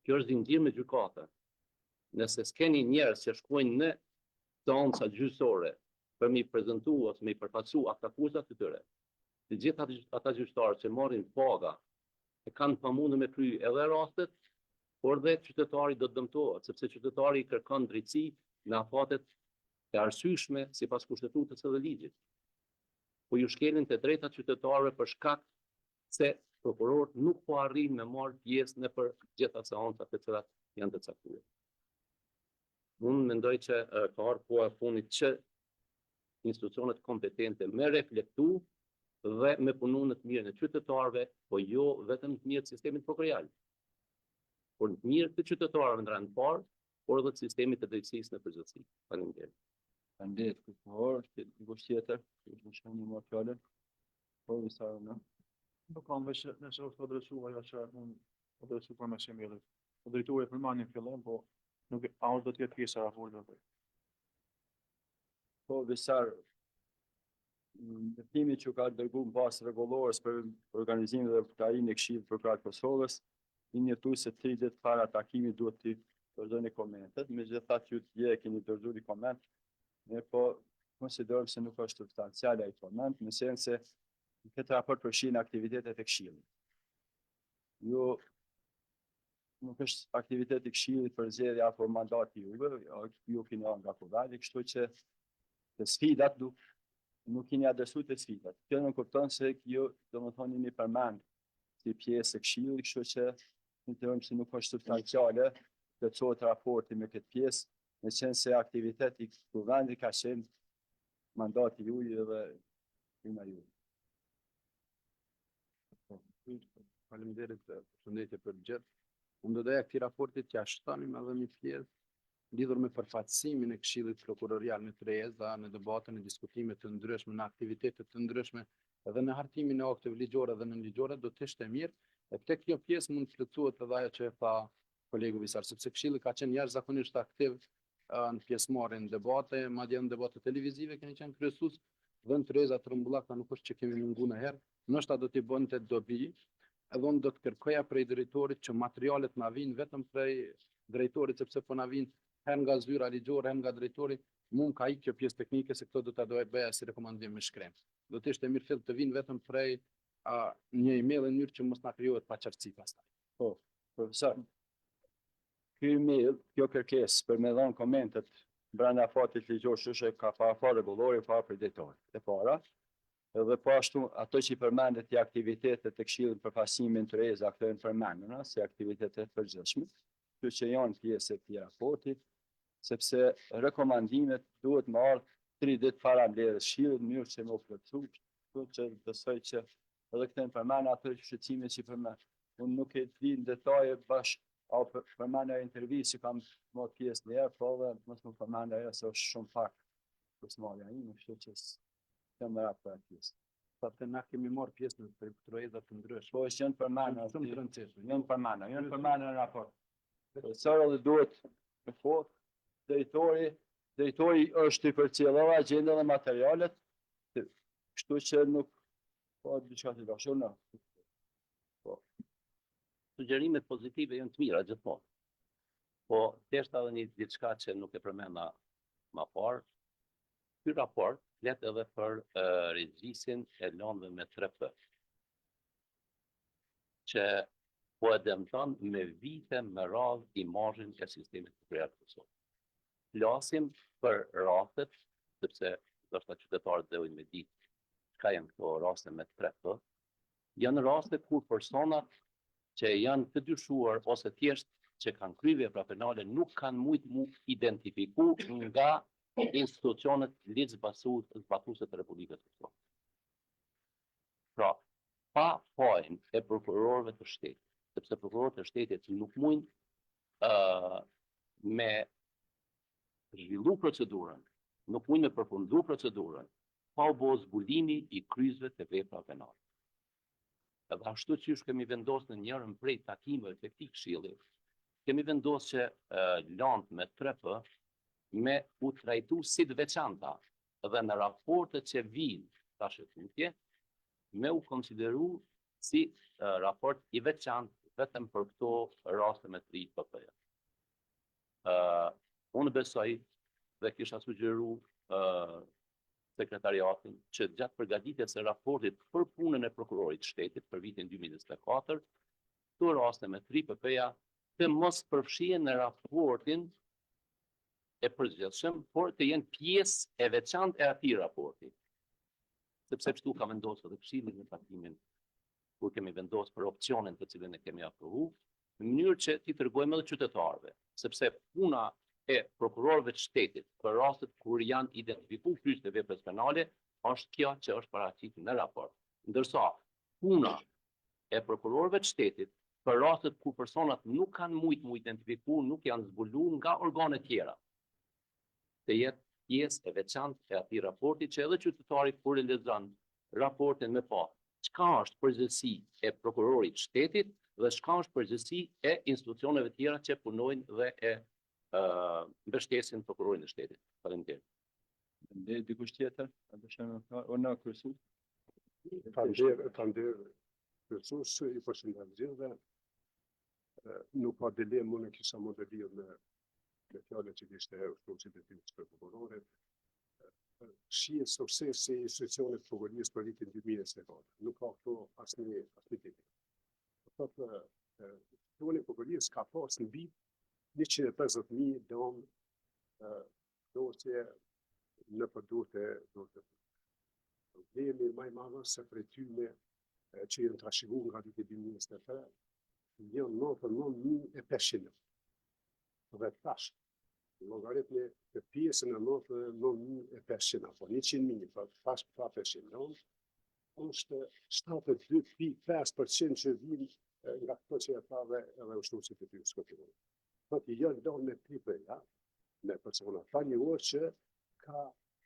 Kjo është zinxhir me gjykata. Nëse s'keni njerëz që shkojnë në seanca gjyqësore për me i prezantu ose me i përfaqësu aktakuzat të tyre, të gjitha ata gjyqtarë që marrin paga e kanë pamundur me kry edhe rastet, por dhe qytetari do të dëmtohet, sepse qytetari kërkon drejtësi në afatet e arsyeshme sipas kushtetutës së ligjit. Po ju shkelin të drejtat qytetarëve për shkak se prokurorët nuk po arrin me marrë pjesë në për gjitha seancat të cilat janë të caktuara. Unë mendoj që ka ardhur koha e fundit që institucionet kompetente me reflektu dhe me punu në të mirën e qytetarëve, po jo vetëm të mirë të sistemit prokurorial, por në të mirë të qytetarëve në rand parë, por edhe të sistemit të drejtësisë në përgjithësi. Faleminderit. Faleminderit, prokuror, dikush tjetër, më shkon një marrë fjalën. Po, visar në. Nuk kam veç nëse është adresuar ajo që unë adresu për mes emailit. Drejtori përmani në fillim, po nuk a është do të jetë pjesa e raportit. Po, visar, ndërtimi që ka dërguar mbas rregullores për organizimin dhe vërtetërinë e Këshillit Prokuror të Kosovës, i njëtu se 3 ditë para takimit duhet të dorëzoni komentet, megjithatë ju të e keni dorëzuar koment, ne po konsiderojmë se nuk është substancial ai koment, në sensi se këtë raport përfshin aktivitetet e Këshillit. Nuk është aktiviteti i Këshillit për zgjedhje apo mandati juve, ju keni nga Kurani, kështu që të sfidat nuk keni adresuar të sfidat. Kjo nuk kupton se ju domethënë jeni përmend si pjesë e Këshillit, kështu që konsiderojmë se nuk është substanciale të çojë raporti me këtë pjesë, në qenë se aktiviteti i Kuranit ka qenë mandati juaj dhe puna juaj. Faleminderit përshëndetje për gjithë. Unë do doja këtij raportit t'ja shtonim edhe një pjesë lidhur me përfaqësimin e Këshillit Prokurorial në Trezë, në debatën e diskutime të ndryshme, në aktivitete të ndryshme, edhe në hartimin e akteve ligjore dhe nënligjore, do të ishte mirë. E tek kjo pjesë mund të plotësohet edhe ajo që e tha kolegu Visar, sepse Këshilli ka qenë jashtëzakonisht aktiv në pjesëmarrje në debate, madje në debate televizive keni qenë kryesues, dhe në Treza Trembullaka nuk është që kemi munguar në herë, ndoshta do t'i bënte dobi. Edhe unë do të kërkoja prej drejtorit që materialet na vinë vetëm prej drejtorit, sepse po na vinë herë nga zyra ligjore, herë nga drejtori, mund ka ikë kjo pjesë teknike se këto do ta doja bëja si rekomandim me shkrim. Do të ishte mirë fillim të vinë vetëm prej një email në mënyrë që mos na krijohet paqartësi pastaj. Po, profesor. Ky email, kjo kërkesë për me dhënë komentet brenda fatit ligjor, që ka pa rregullori, pa për drejtorit. E para. Edhe po ashtu ato që i përmendet i aktivitetet e Këshillit për përfaqësimin të Trezë, ato janë përmendura si aktivitete të përgjithshme, kjo që janë pjesë e këtij raporti, sepse rekomandimet duhet më ardh 3 ditë para mbledhjes së Këshillit në mënyrë që më plotësuar, kështu që besoj që edhe këtë përmend ato shqetësime që përmend. Unë nuk e di në detaje bash apo përmend në intervistë që kam marrë pjesë në herë, po edhe mos më përmend ajo se është shumë pak pjesëmarrja ime, kështu që kemë rapë për pjesë. Sa të na kemi marrë pjesë në trojeza të ndryshme. Po është janë përmendë, Shumë të rëndësishme. janë përmendë në raport. Profesorë dhe duhet me fort, drejtori është i përcjellë edhe agjenda dhe materialet, kështu që nuk po diçka të dashur në. Po. Sugjerimet pozitive janë të mira gjithmonë. Po thjesht edhe një diçka që nuk e përmenda më parë. Ky raport flet edhe për regjisin e lëndëve me 3P, që po e dëmton me vite me radhë imazhin e sistemit kryar të Kosovës. Flasim për rastet, sepse ndoshta qytetarët dojnë me ditë çka janë këto raste me 3P, janë raste kur personat që janë të dyshuar ose thjesht që kanë kryer vepra penale nuk kanë mujt mu identifiku nga institucionet ligjzbatuese të Republikës së Kosovës. Pra, pa pajën e prokurorëve të shtetit, sepse prokurorët e shtetit nuk mund me zhvillu procedurën, nuk mund me përfundu procedurën, pa u bë zbulimi i kryesve të vepra penale. Edhe ashtu që kemi vendosur në njërën prej takimeve të këtij Këshilli, kemi vendosur që lëndë me 3P me u trajtu si të veçanta dhe në raportet që vinë tash tutje, me u konsideru si raport i veçantë vetëm për këto raste me 3PP. Unë besoj dhe kisha sugjeru sekretariatin që gjatë përgatitjes së raportit për punën e prokurorit të shtetit për vitin 2024, këto raste me 3PP-ja të mos përfshihen në raportin e përgjithshëm, por të jenë pjesë e veçantë e atij raporti. Sepse kështu ka vendosur edhe Këshilli në takimin kur kemi vendosur për opsionin të cilin e kemi aprovu, në mënyrë që t'i tregojmë edhe qytetarëve, sepse puna e prokurorëve të shtetit për rastet kur janë identifikuar kryesve të veprës penale është kjo që është paraqitur në raport. Ndërsa puna e prokurorëve të shtetit për rastet kur personat nuk kanë mujt mu identifiku, nuk janë zbuluar nga organe tjera, të jetë pjesë e veçantë e atij raporti që edhe qytetari kur e lexon raportin me pa çka është përgjegjësi e prokurorit të shtetit dhe çka është përgjegjësi e institucioneve tjera që punojnë dhe e mbështesin prokurorin e shtetit. Faleminderit. Dhe dikush tjetër? Unë kryesu. Faleminderit kryesues, i përshëndes gjithëve. nuk ka dilemë, unë kisha më të lidhë me fjalët që kishte ushtruesi i detyrës për prokurorit. Shihet suksesi i institucionit të prokurorisë për vitin 2024. Nuk ka këto asnjë ditë. Thotë institucioni i prokurorisë ka pas në vit 150.000 dom dosje në përdorë të problemi më i madh se për tyne që janë trashëguar nga viti 2023 janë 99.500. Dhe tash, llogaritmi të pjesën e 99.500 apo 100.000, tash pa 500, është 72.5% që vinë nga këto që e thave edhe ushtruesi i detyrës kombëtare. Thotë janë ndonë me triple A, me persona. Tha një orë që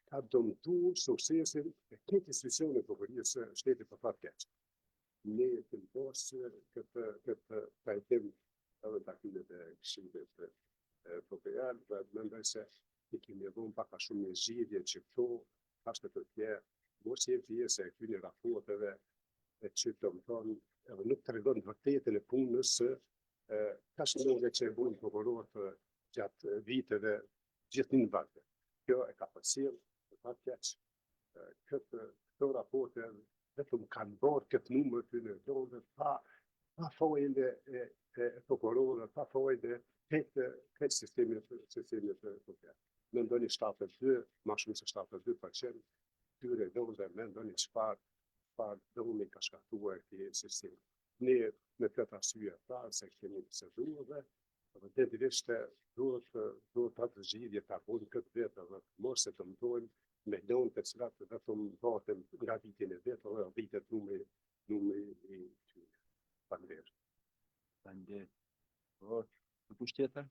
ka dëmtuar suksesin e këtë institucioni prokurorisë së shtetit për fat keq. Ne të posë këtë trajtim edhe takimet e Këshillit Prokural, dhe mendoj se i kemi dhënë pak a shumë një zgjidhje që këto ashtë të tjerë, mos je pjesë e këtyre raporteve që të më thonë edhe nuk tregon vërtetën e punës ka shëndetje që e bujnë prokurorët gjatë viteve gjithë një vakt. Kjo e ka përcjell të fat keq. Këto raporte vetëm kanë bërë këtë numër të në dorë pa fojën e prokurorëve, pa fojën e këtë sistemit prokurar. Mendoni 72, ma shumë se 72%, tyre dorëve mendoni çfarë dëmi ka shkaktuar këtij sistemi. Ne me këtë arsye pra se kemi biseduar dhe detyrisht duhet atë zgjidhje ta bëjmë këtë vetë dhe mos e dëmtojmë me lëndë të cilat vetëm baten nga vitin e vetë dhe vitet numri i tyre. Faleminderit. Faleminderit. Po, kush tjetër?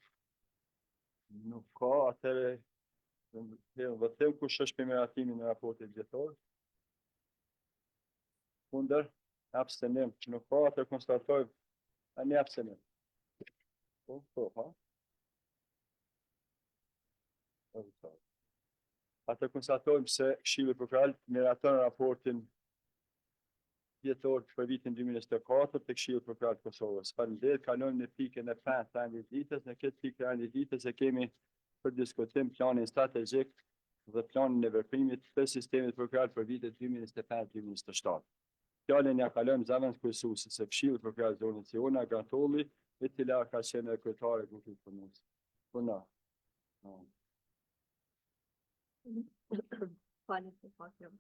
Nuk ka, atëre votëm kush është për miratimin e raportit vjetor. Kundër, abstenim, që nuk ka, atëre konstatojmë, a një abstenim. Po, ha? Atëre konstatojmë se Këshilli Prokural miraton raportin vjetor për vitin 2024 të Këshillit Prokural të Kosovës. Faleminderit, kalojmë në pikën e 5 të renditës. Në këtë pikë të renditës e kemi për diskutim planin strategjik dhe planin e veprimit të sistemit prokural për vitet 2025-2027. Fjalën ja kalojmë zëvendës kryesuesit së Këshillit Prokural zonës Ciona Gratolli, e cila ka qenë kryetare e grupit punës. Puna. Falë të fakëm.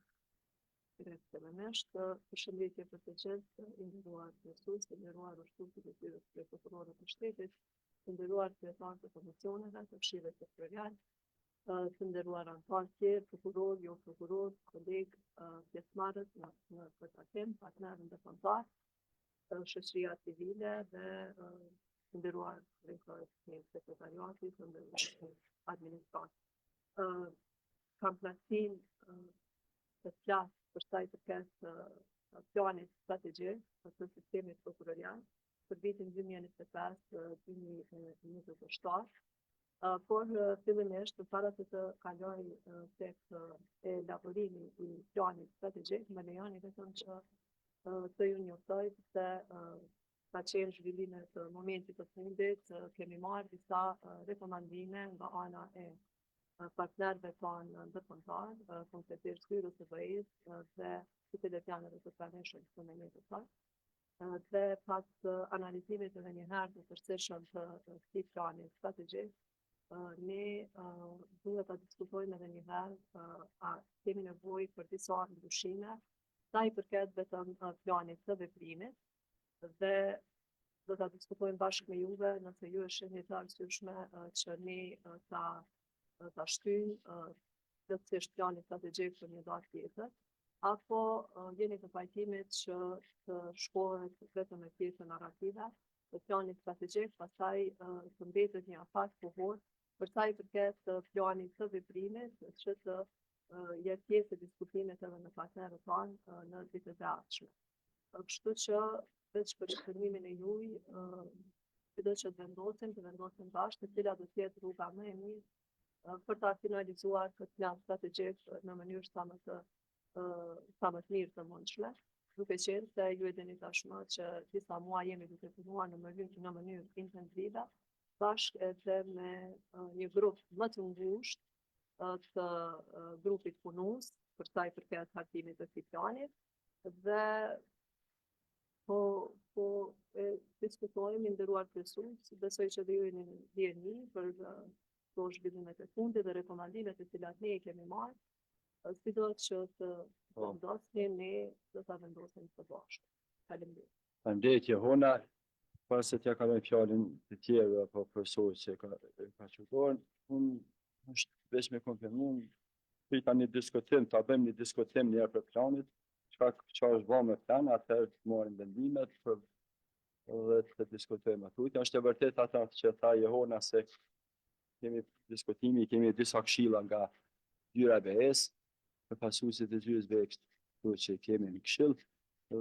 Përshëndetje për të gjithë, i nderuar kryesues, i nderuar ushtruesi i detyrës për prokurorit të shtetit, të nderuar kryetarë të komisioneve të Këshillit Prokural, të nderuar anëtarë tjerë, prokuror, jo prokuror, kolegë, pjesëmarrës në këtë takim, partnerë ndërkombëtar, shoqëria civile dhe të nderuar drejtorët e sekretariatit, të nderuar administratë. Kam plasinë të flas për sa i përket planit strategjik të sistemit prokurorial për vitin 2025-2027. Por fillimisht përpara se të kaloj tek elaborimi i planit strategjik, më lejoni vetëm që të ju njoftoj se ka qenë zhvillimet të momentit të fundit, kemi marrë disa rekomandime nga ana e partnerëve tanë ndërkombëtar, konkretisht Zyrës së BE-s dhe të televizianeve të pranishëm të menetit tanë. Dhe pas analizimit edhe njëherë të përgjithshëm të këtij plani strategjik, ne duhet ta diskutojmë edhe njëherë a kemi nevojë për disa ndryshime sa i përket vetëm planit të veprimit dhe do ta diskutojmë bashkë me juve nëse ju e shihni të arsyeshme që ne ta shtyjmë plotësisht planin strategjik për një datë tjetër, apo jeni të pajtimit që të shkohet vetëm me pjesën narrative të planit strategjik, pastaj të mbetet një afat kohor për sa i përket planit të veprimit, që të jetë pjesë e diskutimit edhe me partnerët tanë në ditët e ardhshme. Kështu që veç për shkëlqimin e juaj, do që të vendosim bashkë se cila do të jetë rruga më e mirë për ta finalizuar këtë plan strategjik në mënyrë sa më të mirë të mundshme. duke qenë se ju e dini tashmë që disa muaj jemi duke punuar në mënyrë intensive, bashkë edhe me një grup më të ngushtë të grupit punues për sa i përket hartimit të këtij plani dhe po e diskutojmë nderuar kryesues, besoj që dhe ju jeni ndjeni për këto zhvillimet e fundit dhe rekomandimet të cilat ne i kemi marrë, sido që të vendosni, ne do ta vendosim së bashku. Faleminderit. Faleminderit Jehona, para se t'ja kaloj fjalën të tjerë apo profesorit që ka qëtuar, unë është veç me konfirmu, prita një diskutim, ta bëjmë një diskutim njerë për planit, çfarë është bërë me plan, atëherë të marrim vendimet dhe të diskutojmë aty. Është e vërtet ata që tha Jehona se kemi diskutimi, kemi disa këshilla nga dyra BE-s, për pasuesit e zyrës BE-s, që kemi në këshill,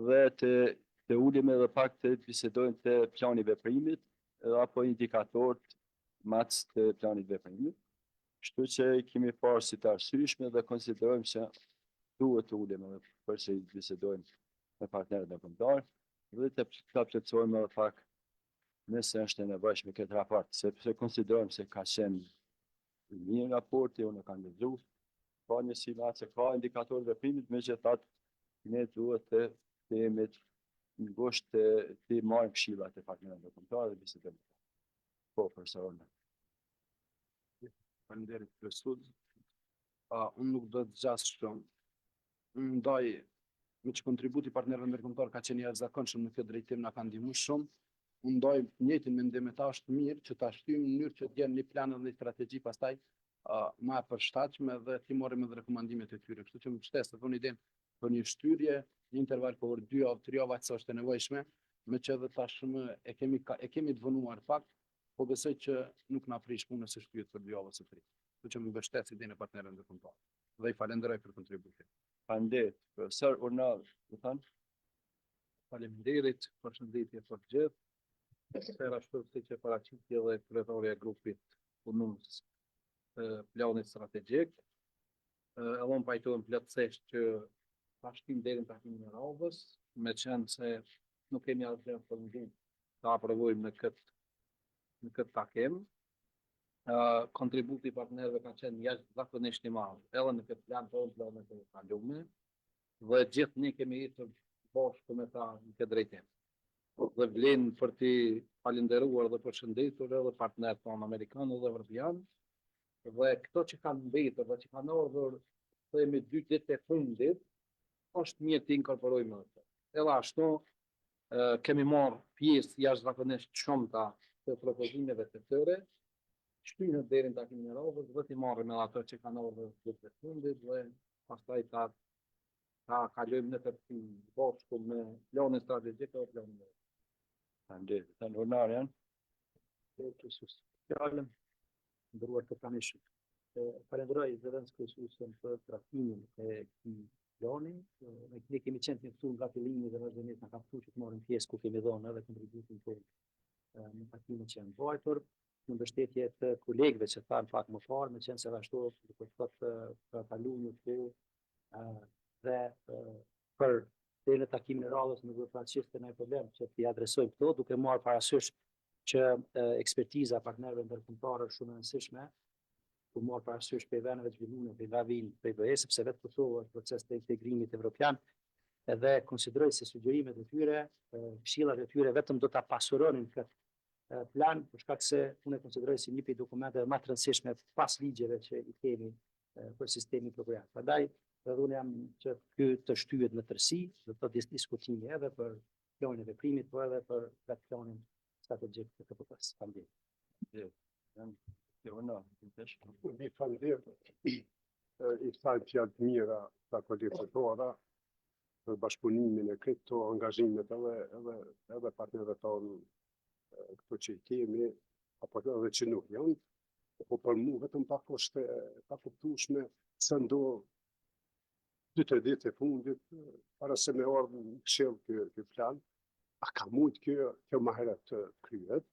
dhe të ulim edhe pak të bisedojmë të plani veprimit, apo indikatorët mac të planit veprimit. Kështu që kemi parë si të arsyeshme dhe konsiderojmë se duhet të ulim edhe përse i bisedojmë me partnerët e kombëtar dhe të plotësojmë edhe pak nëse është e nevojshme këtë raport, sepse konsiderojmë se ka qenë i mirë raporti, unë e kam lexuar, ka një silat se ka indikatorë veprimit, megjithatë ne duhet të jemi në gusht të marrim këshillat e partnerëve kombëtar dhe bisedojmë. Po, profesorona. Faleminderit kryesues. Unë nuk do të zgjas shumë. Unë ndaj me që kontributi partnerëve ndërkombëtar ka qenë i jashtëzakonshëm në këtë drejtim, na ka ndihmuar shumë. Unë ndaj njëjtin mendim me ta, është mirë që ta shtyjmë në mënyrë që të jenë një plan dhe një strategji pastaj më e përshtatshme dhe të marrim edhe rekomandimet e tyre. Kështu që më shtes të thonë idenë për një shtyrje, një interval për 2 javë, 3 javë aq sa është e nevojshme, me që edhe tashmë e kemi të vonuar pak, po besoj që nuk na prish punën se shtyhet për 2 javë ose 3. Kështu që më mbështet idenë e partnerëve ndërkombëtar. Dhe i falenderoj për kontributin. Faleminderit, profesor Urnall, do thënë? Faleminderit, përshëndetje për të gjithë. Sfera ashtu siç e paraqiti edhe kryetarja e grupit punues planit strategjik. Edhe unë pajtohem plotësisht që bashkim deri në takimin e radhës, me qenë se nuk kemi asgjë për ndim ta aprovojmë në këtë takim. Kontributi i partnerëve ka qenë jashtëzakonisht i madh, edhe në këtë plan tonë planet e kaluara, dhe gjithë ne kemi ecur bashkë me ta në këtë drejtim. Dhe vlen për t'i falenderuar dhe përshëndetur edhe partnerët tonë amerikanë dhe evropianë, dhe këto që kanë mbetur dhe që kanë ardhur themi 2 ditë e fundit, është mirë të inkorporojmë ato. Edhe ashtu kemi marrë pjesë jashtëzakonisht shumëta të propozimeve të tyre, shtyhen deri në takimin e radhës dhe t'i marrim edhe ato që kanë ardhur 2 ditë e fundit dhe pastaj ta kalojmë në tërësi bashku me planin strategjik dhe planin. Faleminderit. Tanë Urnall janë? Fjalën ndëruar të pranishëm. Falenderoj zëvendës kryesuesën për trajtimin e këtij plani. Ne kemi qenë të mësuar nga fillimi dhe vazhdimisht na ka mësuar që të marrim pjesë ku kemi dhënë edhe kontributin tonë në takimet që janë bërtur, në mbështetje të kolegëve që thanë pak më parë, me qenë se ashtu duke thotë ka kaluar një kohë dhe për deri në takimin e radhës nuk do të paraqiste ndonjë problem që t'i adresojmë këto, duke marrë parasysh që ekspertiza partnerëve ndërkombëtar është shumë e rëndësishme, ku marrë parasysh PV-neve të zhvilluara, PV-vin, PVE, sepse vetë Kosova është proces të integrimit evropian, edhe konsideroj se sugjerimet e tyre, këshillat e tyre vetëm do ta pasuronin këtë plan, për shkak se unë e konsideroj si një prej dokumenteve më të rëndësishme pas ligjeve që i kemi për sistemin prokurar. Prandaj edhe unë jam që ky të shtyhet në tërësi, do të diskutimi edhe për planin e veprimit, por edhe për vetë planin strategjik të KPP-s. Faleminderit. Unë i falenderoj. I thanë fjalë të mira ta kolegët tona për bashkëpunimin e këto angazhimet edhe partnerëve tonë këto që i kemi, apo edhe që nuk janë, po për mu vetëm pak është pa kuptueshme se ndodh 2-3 ditë e fundit, para se me ardhë në këshill ky plan, a ka mujt kjo më herët të kryet,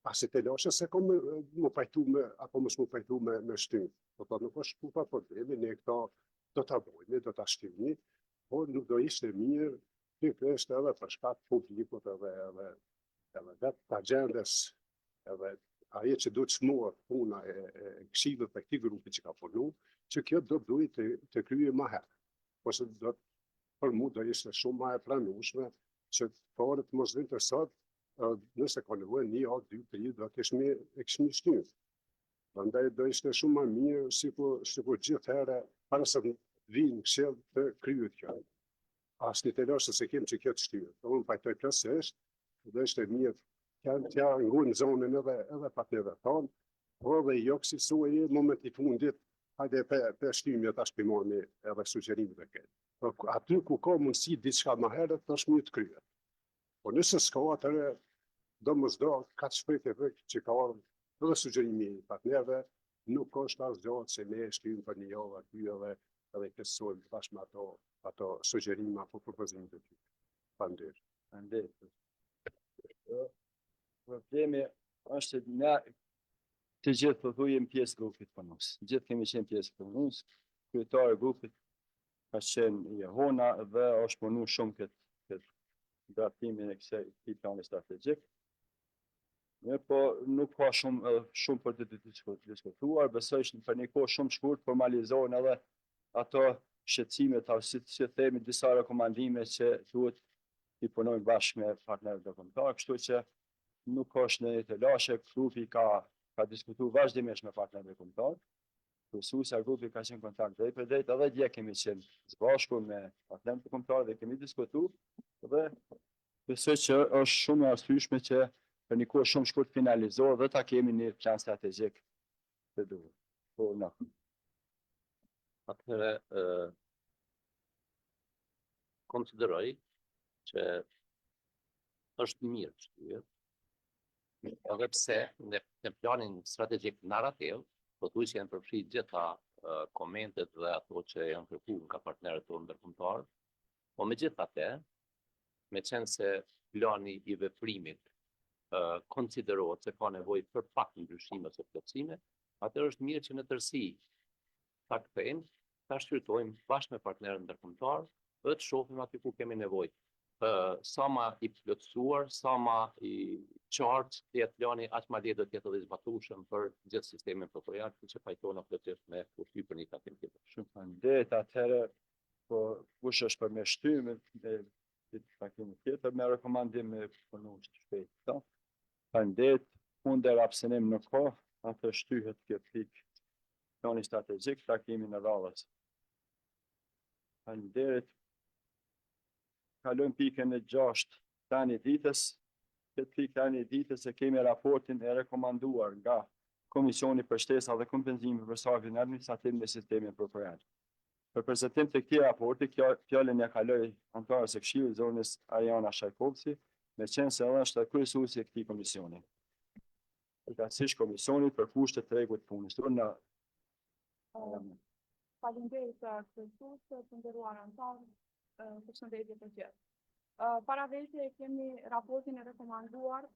a se të lashe se kom më pajtu me, apo mos më pajtu me shtynë. Do të nuk është pupa problemi, ne këta do të bojnë, do të shtyni, por nuk do ishte mirë pikërisht edhe për shkak të publikut edhe vetë të agjendës, edhe ajo që duhet shmuar puna e këshillit të këtij grupi që ka punu, që kjo do duhet të kryej më herë. Ose për mua do ishte shumë më e pranueshme që fare të mos vinte sot, nëse ka nevojë 1 javë, 2, 3 do të kishmi shtyrë. Prandaj do ishte shumë më mirë sikur gjithherë para se vinë këshill të kryhet kjo. Asnjë të lëshë se kemë që kjo të shtyrë. Unë pajtoj plotësisht, do ishte mirë t'ja ngujnë zonën edhe partnerëve tonë, po dhe jo kësi suaj moment i fundit, hajde pe shtyrje tash pimoni edhe sugjerimet e këtë. Po aty ku ka mundësi diçka më herët, është mirë të kryhet. Po nëse s'ka atëre, domosdo ka të shpejt që ka ardhur edhe sugjerimi i partnerëve, nuk është as gjatë se ne shtyjmë për 1 javë aty edhe kësojmë bashkë me ato sugjerime apo propozime të tyre. Faleminderit. Problemi është se ne të gjithë pothuajmë pjesë grupit punës. Gjithë kemi qenë pjesë punës. Kryetari i grupit ka qenë i Hona dhe është punu shumë këtë draftimin e këtij plani strategjik. Po nuk ka shumë për të diskutuar, besoj që për një kohë shumë shkurt formalizohen edhe ato shqetësimet, si themi disa rekomandime që duhet i punojmë bashkë me partnerët ndërkombëtar, kështu që nuk është në të lashe, grupi ka diskutuar vazhdimisht me partnerët ndërkombëtar. Kryesuesja e grupit ka qenë në kontakt drejt për drejt, edhe dje kemi qenë së bashku me partnerët ndërkombëtar dhe kemi diskutuar dhe besoj që është shumë e arsyeshme që për një kohë shumë shkurt finalizohet dhe ta kemi një plan strategjik të duhur. Po no. Atëherë konsideroj që është mirë shtyhet, edhe pse në planin strategjik narrativ, pothuajse janë përfshirë gjitha komentet dhe ato që janë kërkuar nga partnerët tonë ndërkombëtar, po megjithatë, me qenë se plani i veprimit konsiderohet se ka nevojë për pak ndryshime ose plotësime, atëherë është mirë që në tërësi ta kthejmë, ta shqyrtojmë bashkë me partnerët ndërkombëtar dhe të shohim aty ku kemi nevojë. Sa ma i plotësuar, sa ma i qartë të jetë plani, aq ma lehtë do të jetë edhe i zbatueshëm për gjithë sistemin prokurorial, që pajtohen plotësisht me ushqy për një takim tjetër. Shumë faleminderit, atëherë po kush është për me shtymë takimit tjetër me rekomandim me punu shpejt. Faleminderit, funder absenim nuk ka, atë shtyhet kjo pikë plani strategjik, takimin e radhës. Faleminderit. Kalojmë pikën e 6 tani ditës. Këtë pikë tani ditës e kemi raportin e rekomanduar nga Komisioni për Shtesa dhe Kompenzime për Saktin Administrativ në Sistemin Prokurorial. Për prezantim të këtij raporti, fjalën ja kaloj anëtarës së Këshillit zonës Ariana Shajkovci, me qenë se është kryesuesi e këtij komisioni. Përkatësisht komisionit për kushtet të rregullt punës. Faleminderit kryesues, të nderuar anëtarë, përshëndetje të gjithë. Para vete kemi raportin e rekomanduar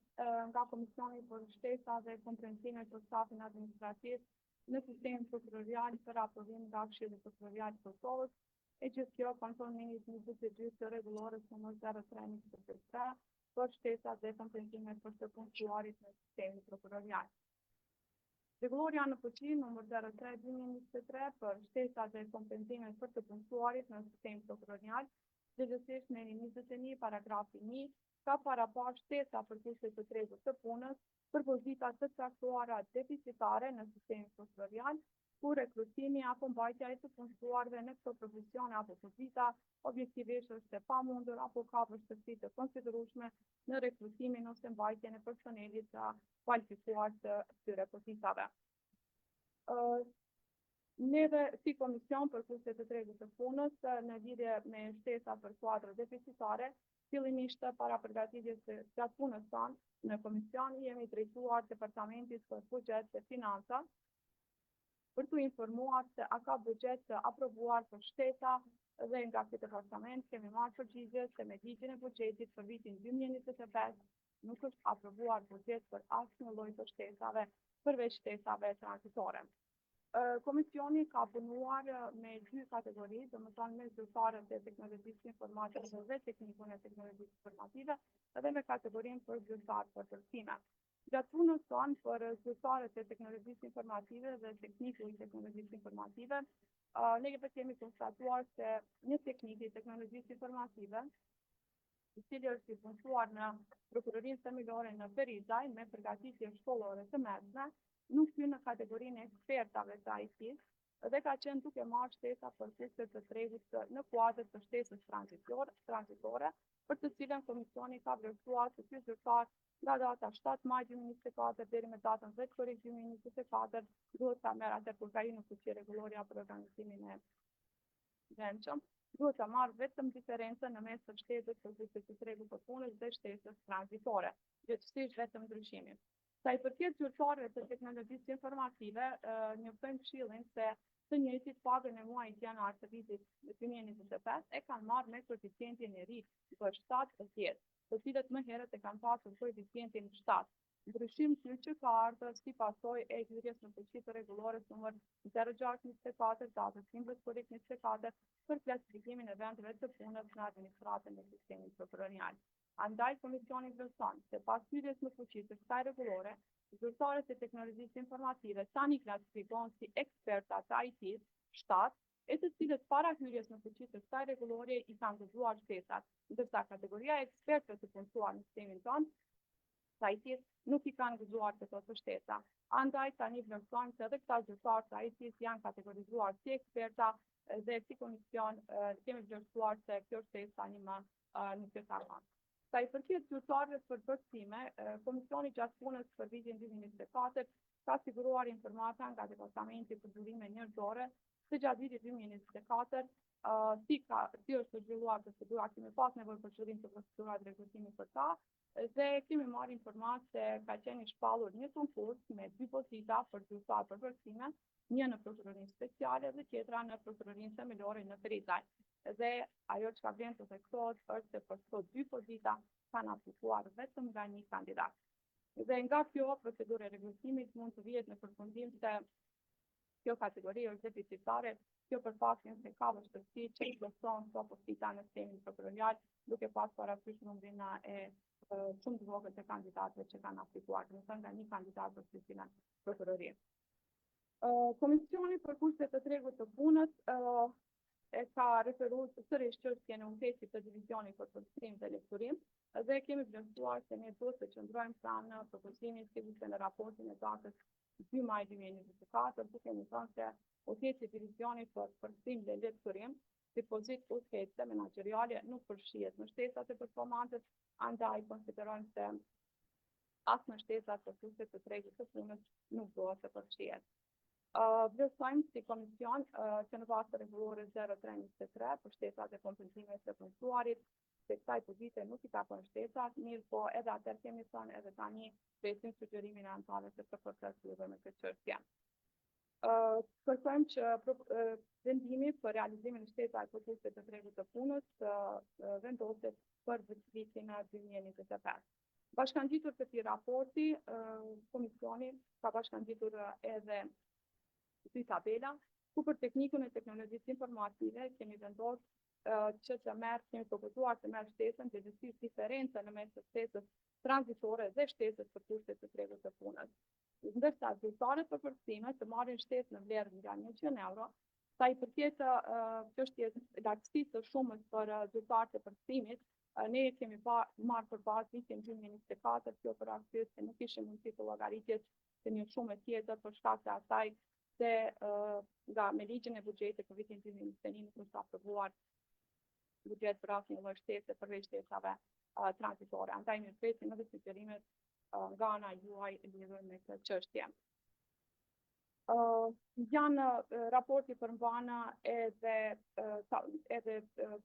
nga Komisioni për Shtesa dhe Kompenzime për Stafin Administrativ në Sistemin Prokurorial për aprovim nga Këshilli Prokurorial i Kosovës, e gjithë kjo konformimisht 22 të rregullores nr. 03/2023 për shtesat dhe kompenzimet për të punësuarit në Sistemin Prokurorial. Rregulloria në fuqi nr. 03/2023 për shtesat dhe kompenzimet për të punësuarit në Sistemin Prokurorial, gjithsesi në 21 paragrafi 1, ka parapash shtesa për kushtet të tregut të punës për pozita të caktuara deficitare në sistemin prokurorial, ku rekrutimi apo mbajtja e të punësuarve në këto profesione apo pozita objektivisht është e pamundur apo ka vështirësi të konsiderueshme në rekrutimin ose mbajtjen e personelit të kualifikuar të këtyre pozitave. Neve si Komision për kushtet të tregut të punës në lidhje me shtesa për kuadro deficitare, fillimisht para përgatitjes së gjatë punës tonë në komision jemi drejtuar Departamentit për Buxhet dhe Financa për t'u informuar se a ka buxhet të aprovuar për shtesa dhe nga këtë departament kemi marrë përgjigje se me ligjin e buxhetit për vitin 2025 nuk është aprovuar buxhet për asnjë lloj të shtesave përveç shtesave tranzitore. Komisioni ka punuar me dy kategori, domethënë me zyrtarët e teknologjisë informative dhe teknikun e teknologjisë informative dhe me kategorinë për zyrtarë për përcime. Gjatë punës tonë për zyrtarët e teknologjisë informative dhe tekniku i teknologjisë informative, ne kemi konstatuar se një teknik i teknologjisë informative, i cili është i punësuar në prokurorinë themelore në Perizaj me përgatitje shkollore të mesme, nuk hyn në kategorinë e ekspertave të IT-s dhe ka qenë duke marrë shtesa për kurse të tregut në kuadër të shtesës tranzitore, për të cilën komisioni ka vlerësuar se ky zyrtar nga data 7 maj 2024 deri me datën 10 korrik 2024 duhet ta merr atë kur ka hyrë në fuqi rregulloria për organizimin e brendshëm, duhet ta marrë vetëm diferencën në mes të shtesës për kurse të tregut të punës dhe shtesës tranzitore, gjithsesi vetëm ndryshimin. Sa i përket zyrtarëve të teknologjisë informative, njoftojmë Këshillin se të njëjtit pagën e muajit janar të vitit 2025 e kanë marrë me koeficientin e ri për 7 të tjerë, të cilët më herët e kanë pasur koeficientin 7. Ndryshim ky që ka ardhur si pasojë e hyrjes në fuqi të rregullores numër 0624 datës 15 korrik 24 për klasifikimin e vendeve të punës në administratën e sistemit prokurorial. Andaj, komisioni vlerëson se pas hyrjes në fuqi të kësaj rregullore, zyrtarët e teknologjisë informative tani klasifikohen si eksperta të IT-s 7, e të cilët para hyrjes në fuqi të kësaj rregullorie i kanë guxuar shtesat, ndërsa kategoria e ekspertëve të punësuar në sistemin tonë të IT-s nuk i kanë guxuar këto të shtesa. Andaj, tani vlerësojmë se edhe këta zyrtarë të IT-s janë kategorizuar si eksperta dhe si komision kemi vlerësuar se kjo shtesë tani më nuk e ka marrë. Sa i përket zyrtarëve për përcime, komisioni gjatë punës për vitin 2024 ka siguruar informata nga Departamenti për Durime Njerëzore se gjatë vitit 2024 si është zhvilluar procedura, kemi pas nevojë për shërim të procedurat rekrutimit për ta dhe kemi marrë informatë se ka qenë i shpallur një konkurs me 2 pozita për zyrtar për përcime, një në prokurorinë speciale dhe tjetra në prokurorinë themelore në Perizaj. Dhe ajo që ka vlen të theksohet është se për këto 2 pozita kanë aplikuar vetëm nga një kandidat. Dhe nga kjo procedurë e rekrutimit mund të vihet në përfundim se kjo kategori është deficitare, kjo për faktin se ka vështirësi që i plotëson këto pozita në sistemin prokurorial, duke pas parasysh numrin e shumë të vogël të kandidatëve që kanë aplikuar, domethënë nga një kandidat për cilën prokurori. Komisioni për kurset të tregut të punës e ka referuar sërish çështjen e udhëheqjes të divizionit për përcim dhe lekturim dhe kemi vlerësuar se ne duhet të qëndrojmë pranë në propozimin sigurisht në raportin e datës 2 maj 2024, duke më thënë se udhëheqja e divizionit për përcim dhe lekturim si pozitë udhëheqëse menaxheriale nuk përfshihet në shtesat e performancës, andaj konsiderojmë se as në shtesat të kurset të tregut të punës nuk duhet të përfshihet. Vlerësojmë si komision që në bazë të rregullore 0323 për shtesat e kompensimeve të punësuarit, se kësaj pozite nuk i takon shtesat, mirë po edhe atëherë kemi thënë edhe tani presim sugjerimin e anëtarëve të PFK lidhur me këtë çështje. Kërkojmë që vendimi për realizimin e shtesave për kurset të tregut të punës vendoset për vitin 2025. Bashkangjitur këtij raporti, komisioni ka bashkangjitur edhe 2 tabela, ku për teknikun e teknologjisë informative kemi vendosur që kemi propozuar të merr shtesën të gjithësisë diferencën në mes të shtesës tranzitore dhe shtesës për kurset të tregut të punës. Ndërsa zyrtarët për përcime të marrin shtesë në vlerë nga 100 euro, sa i përket çështjes lartësisë së shumës për zyrtarët e përcimit, ne kemi marrë për bazë vitin 2024, kjo për arsye se nuk kishim mundësi të llogaritjes të një shume tjetër për shkak të asaj se nga me ligjin e buxhetit për vitin 2021 nuk është aprovuar buxhet për asnjë lloj shtese përveç shtesave tranzitore. Andaj ne presim edhe sugjerimet nga ana juaj lidhur me këtë çështje. Raporti përmban edhe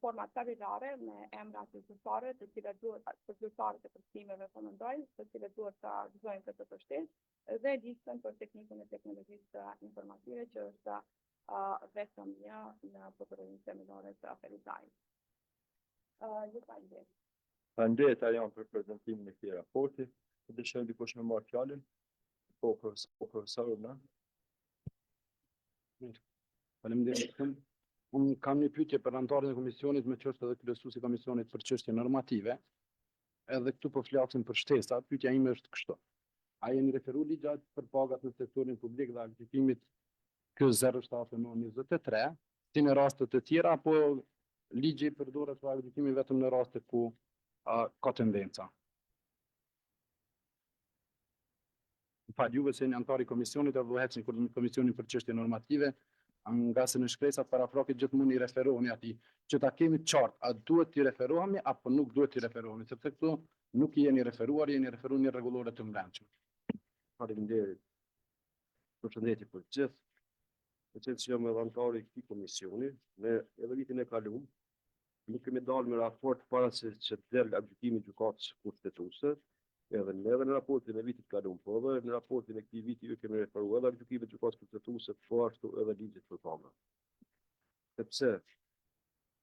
forma tabelare me emrat e zyrtarëve, të cilët duhet për zyrtarët e përcimeve po mendoj, të cilët duhet ta gëzojnë këtë të shtesë dhe listën për teknikun e teknologjisë informative që është vetëm një në prokurorinë themelore të Perizajit. Faleminderit Arion për prezantimin e këtij raporti. Dëshiroj dikush me marrë fjalën? Po, profesor, në? Faleminderit. Unë kam një pyetje për anëtarin e komisionit me që është edhe kryesuesi i komisionit për çështje normative. Edhe këtu po flasim për shtesa, pyetja ime është kështu. A jeni referu ligjat për pagat në sektorin publik dhe aktipimit ky 07/9/23, si në raste të tjera, apo ligji përdoret për aktipimi vetëm në raste ku ka tendenca? Juve se një antar i komisionit apo hecni kur në komisionin për çështje normative, nga se në shkresat parafrakit gjithmonë i referoheni atij, që ta kemi qartë, a duhet t'i referohemi apo nuk duhet t'i referohemi, sepse këtu nuk i jeni referuar, jeni referuar një rregullore të mbrëmshme. Faleminderit. Përshëndetje për gjithë. Me qenë që jam edhe antar i këtij komisioni, ne edhe vitin e kaluar nuk kemi dalë me raport para se që të del gjykimi i gjykatës kushtetuese, edhe në raportin e vitit kaluar, po edhe në raportin e këtij viti ju kemi referuar edhe gjykimet e gjykatës kushtetuese, po ashtu edhe ligjit për paga. Sepse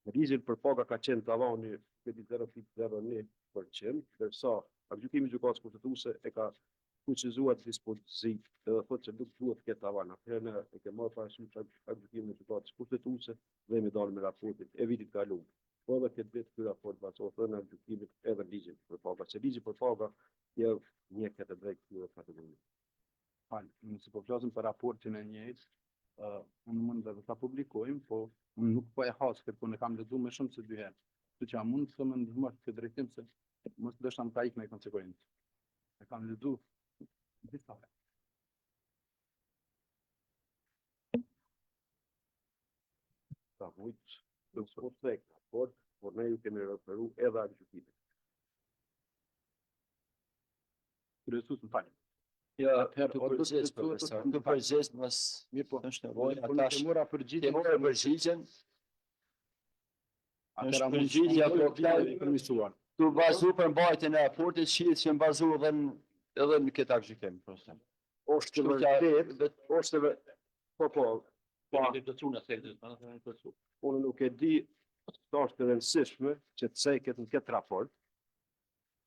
në ligjin për paga ka qenë tavani 0.01%, ndërsa gjykimi i gjykatës kushtetuese e ka fuqizuar dispozit, edhe thotë që nuk duhet të ketë tavan. Atëherë ne e kemi marrë parasysh gjykimin e gjykatës kushtetuese dhe jemi dalë me raportin e vitit kaluar. Po edhe këtë vit ky raport bazohet në gjykimin edhe ligjin për paga. Se ligji për paga një këtë drejt këtyre kategorive. Nëse po flasim për raportin e njëjtë, unë mund dhe ta publikojmë, po unë nuk po e has këtë, po ne kam lexuar më shumë se 2 herë. Kështu që mund të më ndihmosh këtë drejtim se mos dësham ka ikë në konsekuencë. E kam lexuar disa herë. Ka mujtë të sportek raport, por ne ju kemi referu edhe atë gjykimet. Kryesues, më falni. Ja, Atëherë, të përgjigjës, profesor. Të përgjigjës, mos Mirë po. është nevojë. Unë Atash të mora përgjigjen. të morë përgjigjen. Atëherë është përgjigja për përmisuar. Tu bazu për mbajtjen e raportit, shihet që bazu edhe në këtë gjykim, profesor. Është vërtet, është vërtet. Po. Unë nuk e di sa është e rëndësishme që të ceket në këtë raport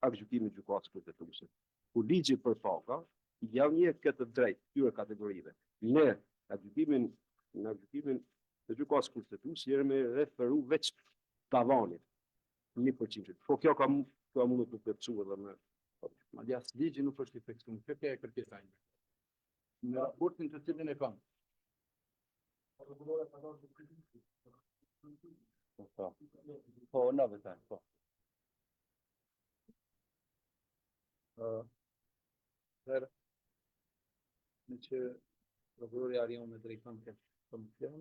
gjykimi i gjykatës kushtetuese. Ku ligji për paga ja një këtë drejt këtyre kategorive. Ne në gjykimin e gjykatës kushtetuese jemi referu veç tavanit 1%. Po kjo ka mundur të plotësuar edhe me Madje as ligji nuk është i fiksuar. Kjo e kërkesa ime. Në raportin të cilin e kam. Po, në vetë, po. Në që prokurori Arion me drejton këtë komision,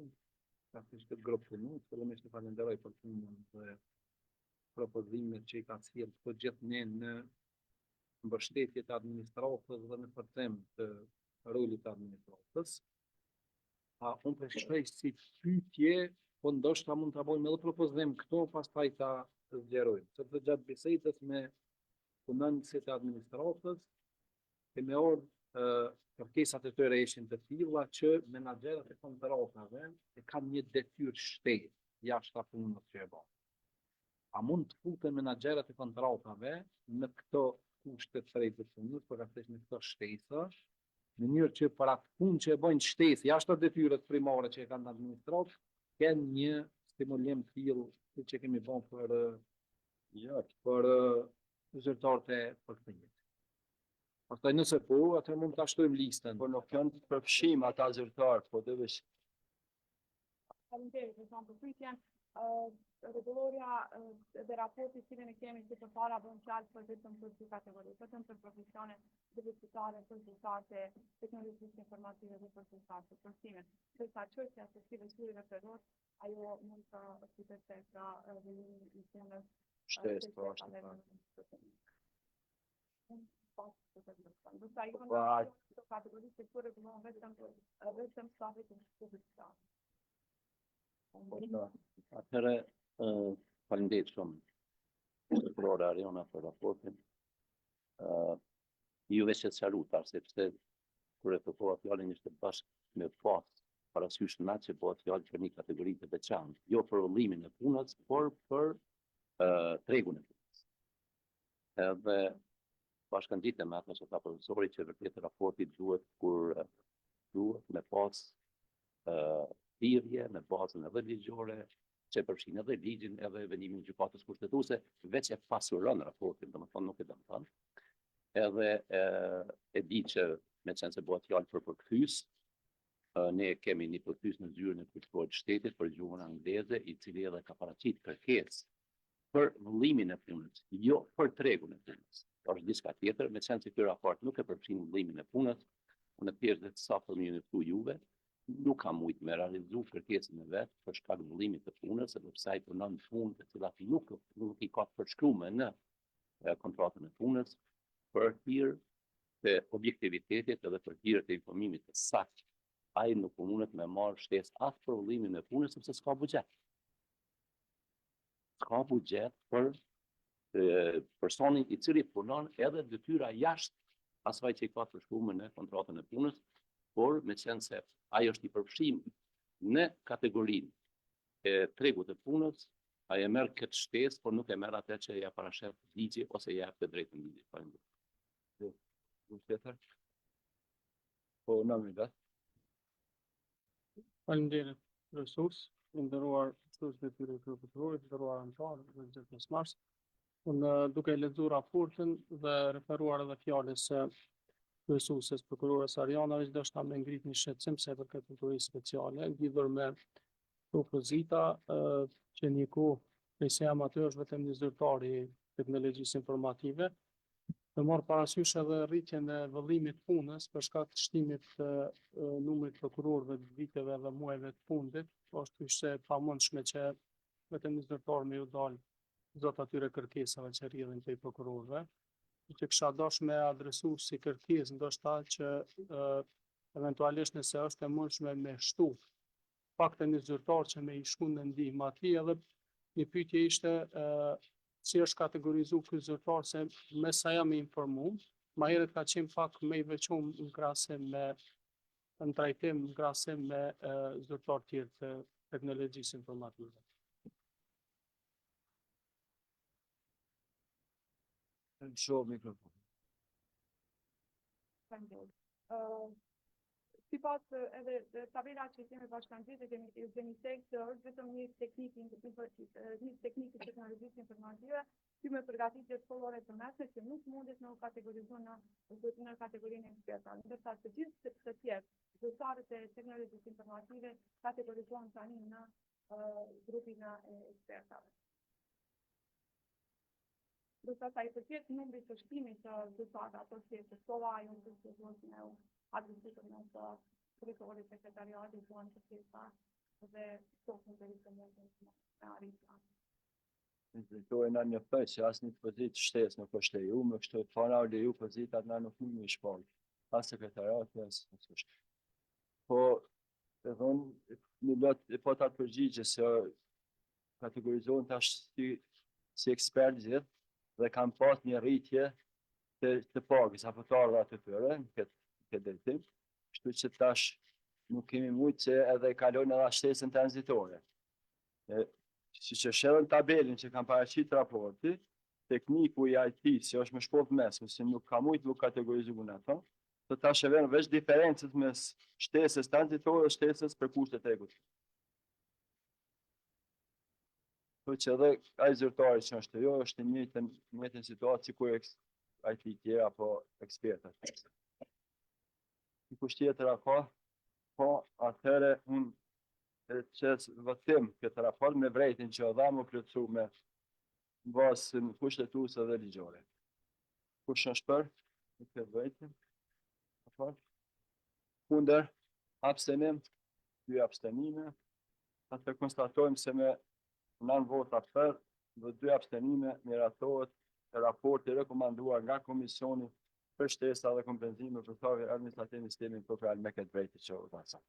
praktikisht këtë grupë punës, fillimisht e falenderoj për punën dhe propozimet që i ka sjellë të gjithë ne në mbështetje të administratës dhe në përthem të rolit të administratës. Unë përshkruaj si pyetje, po ndoshta mund ta bëjmë edhe propozim këto, pastaj ta zgjerojmë. Sepse gjatë bisedës me punonësit e administratës, kemi ardhur kërkesat e tyre ishin të tilla që menaxherët e kontratave e kanë një detyrë shtesë jashtë punës që e bën. A mund të futen menaxherët e kontratave në këto kushte të drejtë punës, përkatësisht në këto shtesa, në mënyrë që për atë punë që e bëjnë shtesë jashtë detyrës primare që e kanë administratë, kenë një stimulim të tillë siç e kemi bën për zyrtarët e përkthimet. Pastaj nëse po, atëherë mund ta shtojmë listën. Po nuk janë të përfshim ata zyrtarë, po dhe veç. Faleminderit për pyetjen. Rregulloria dhe raporti cilin e kemi si përpara bën fjalë për vetëm për dy kategori, vetëm për profesione drejtësore, për zyrtarë teknologjisë informative dhe për zyrtarë të përkthimit. Ndërsa çështja se si veçuri referohet, ajo mund të fitet tek vendimi i punës Shtesë, po ashtu. Kategorisë që rregullohen vetëm stafit të publicitar. Atëherë, faleminderit shumë prokuror Ariona për raportin. Ju veç e salutar, sepse kur e përpora fjalën ishte bashkë me pas parasysh në që bëhet fjalë për një kategori të veçantë, jo për vëllimin e punës, por për tregun e punës. Edhe bashkangjitem me atë që tha profesori që vërtet raporti duhet me pas thirrje në bazën edhe ligjore, që përfshin edhe ligjin edhe vendimin e gjykatës kushtetuese, veç e pasuron raportin, domethënë nuk e dëmton. Edhe e di që me qenë se bëhet fjalë për përkthyes, ne kemi një përkthyes në zyrën e Kulturës Shtetit për gjuhën angleze, i cili edhe ka paraqit kërkesë për vëllimin e punës, jo për tregun e punës. Është diçka tjetër, me qenë se ky raport nuk e përfshin vëllimin e punës, unë thjesht dhe sa për më njoftu juve, nuk kam mujtë me realizu kërkesën e vet për shkak të vëllimit të punës, edhe pse ai punon në punë të cilat nuk i ka përshkruar në kontratën e punës, për hir të objektivitetit edhe për hir të informimit të saktë. Ai nuk mundet me marrë shtesë as për vëllimin e punës sepse s'ka buxhet. S'ka buxhet për personin i cili punon edhe detyra jashtë asaj që i ka përshkruar në kontratën e punës, por me qenë se ai është i përfshim në kategorinë e tregut të punës, ai e merr këtë shtesë, por nuk e merr atë që ja parashef ligji ose ja jep të drejtën ligji. Po, në më vetë. Faleminderit, resurs, nderuar mësues të tyre të prokurorit, nderuar anëtarë dhe gjithë pjesëmarrës. Unë duke lexuar raportin dhe referuar edhe fjalës së kryesueses prokurores Arianave, do shta me ngrit një shqetësim se për këtë kulturë speciale, lidhur me propozita që një kohë prej se jam aty është vetëm një zyrtar i teknologjisë informative, të marrë parasysh edhe rritjen e vëllimit punës për shkak të shtimit të numrit prokurorëve të viteve dhe muajve të fundit, është ishte pamundshme që vetëm një zyrtar me ju dalë zot atyre kërkesave që rrjedhin prej prokurorëve, që kisha dashur me adresu si kërkesë ndoshta që eventualisht nëse është e mundshme me shtu paktën një zyrtar që me i shkon në ndihmë atij, edhe një pyetje ishte si është kategorizu ky zyrtar, se me sa jam i informuar, ma herët ka qenë pak me i veçum në krahasim me në trajtim në krahasim me zyrtar tjerë të teknologjisë informative. Shoh mikrofon. Sipas edhe tabela që kemi bashkangjitur, kemi tek se është vetëm një teknikë të teknologjisë informative, që me përgatitje shkollore të mesme që nuk mundet në kategorizuar në kategorinë e ekspertave. Ndërsa të gjithë të tjerë, zyrtarët e teknologjisë informative kategorizohen tani në grupin e ekspertave. Ndërsa sa i përket numrit të shtimit të zyrtarëve, ato që shkolla ajo të shkollës në adresitën në të drejtorit sekretariatit duan të pjesa dhe stokën të rikëmëndën në arritja. Drejtori na njoftoi se asnjë pozitë shtesë nuk është leju, me kështu të fana u leju pozitat na nuk mund të shpall. Pas sekretariatit as është. Po, edhe unë një lot e po ta përgjigje se kategorizohen tash si ekspert gjithë dhe kam pas një rritje të pagës apo të ardha të tyre në këtë drejtim. Kështu që tash nuk kemi mujtë që edhe kalojnë edhe shtesën tranzitore. Siç e shërën tabelin që kam paraqit raporti, tekniku i IT që është me shkollë mesme, se nuk ka mujtë nuk kategorizuar në ato, të tash e vjen veç diferencët mes shtesës tranzitore dhe shtesës për kushte tregut. Po që edhe ai zyrtari që është jo është në njëjtën situatë sikur IT tjera apo ekspertat. Dikush tjetër apo, po atëherë unë që votim këtë raport me vrejtin që dha më plotësu me bazë kushtetuese dhe ligjore. Kush është për? Në këtë vrejtin? Kundër? Abstenim? 2 abstenime. Atë konstatojmë se me 9 vota për dhe 2 abstenime miratohet raporti rekomanduar nga komisioni për shtesa dhe kompenzime për thirrje administrative në sistemin prokural me këtë vrejtje që u dha.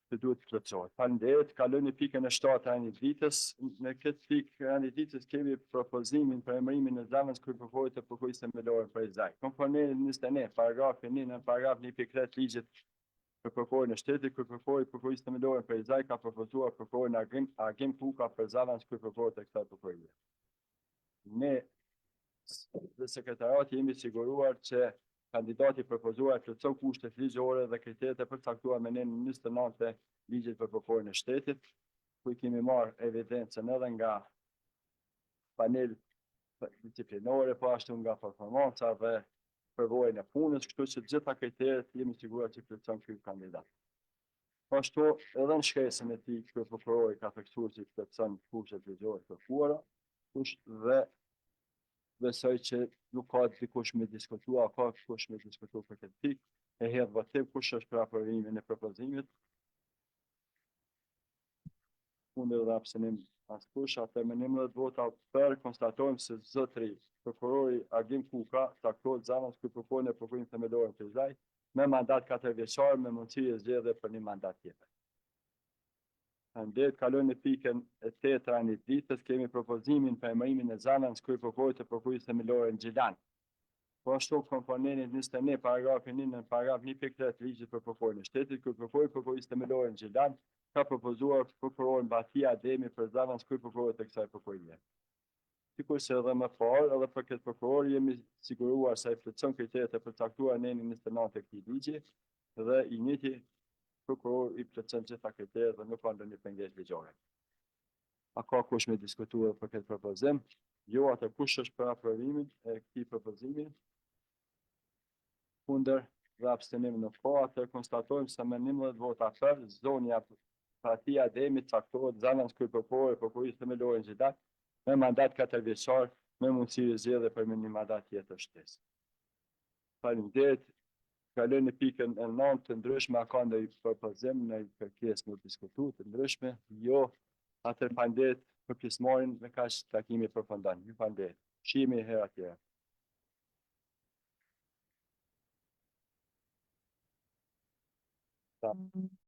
Të duhet të plotësohet. Faleminderit, kaloj në pikën e 7 të anëditës. Në këtë pikë e anëditës kemi propozimin për emërimin e zavës kryeprokurorit të prokurisë themelore për Izaj. Konformi 21, paragrafi 1 në paragraf 1.3 ligjit për prokurorin e shtetit, kryeprokurori i prokurisë themelore për Izaj ka propozuar prokurorin Agim Kuka për zavës kryeprokurorit të kësaj prokurie. Ne dhe sekretariati jemi siguruar që kandidati propozuar plotson kushtet ligjore dhe kriteret e përcaktuara me nenin 29 të ligjit për prokurorin e shtetit, ku i kemi marrë evidencën edhe nga panel disciplinore, po ashtu nga performanca dhe përvojën e punës, kështu që gjitha kriteret jemi siguruar që plotson ky kandidat. Ashtu edhe në shkresën e tij ky prokurori ka theksuar që plotson kushtet ligjore të kërkuara, dhe besoj që nuk ka dikush me diskutua, ka dikush me diskutua për këtë pikë, e hedh votim kush është për aprovimin e propozimit. Kundër dhe abstenim askush, atë me 11 vota për konstatojmë se zotëri prokurori Agim Kuka taktohet zanës ky prokuror në prokurorin themelor të Zvaj me mandat 4 vjeçar me mundësi e zgjedhje për një mandat tjetër. Faleminderit, kalojmë në pikën e 8 e ditës, kemi propozimin për emërimin e zanës kryet prokurorit të prokurorisë themelore në Gjilan. Po ashtu komponentit 21 paragrafi 1 në paragraf 1.3 të ligjit për prokurorin e shtetit, kryet prokurori i prokurorisë themelore në Gjilan ka propozuar prokurorin Batia Ademi për zanës kryet prokurorit të kësaj prokurie. Sikurse edhe më parë, edhe për këtë prokuror jemi siguruar se ai plotson kriteret e përcaktuara në nenin 29 të këtij ligji dhe i njëjti prokuror i plotson gjitha kriteret dhe nuk ka ndonjë pengesë ligjore. A ka kush me diskutuar për këtë propozim? Jo, atë kush është për aprovimin e këtij propozimi? Kundër dhe abstenim nuk ka, atë konstatojmë se me 11 vota për, zonja Batia Ademi caktohet zanës kryet prokurori i prokurorisë themelore në Gjilan me mandat 4 vjeçar me mundësi zgjedhje për një mandat tjetër shtesë. Faleminderit. Kalojmë në pikën e 9 të ndryshme, a ka ndonjë propozim, në kërkesë më diskutuar të ndryshme? Jo. Atëherë faleminderit për pjesëmarrjen, me kaq takimi përfundon. Ju faleminderit. Shihemi herë tjetër.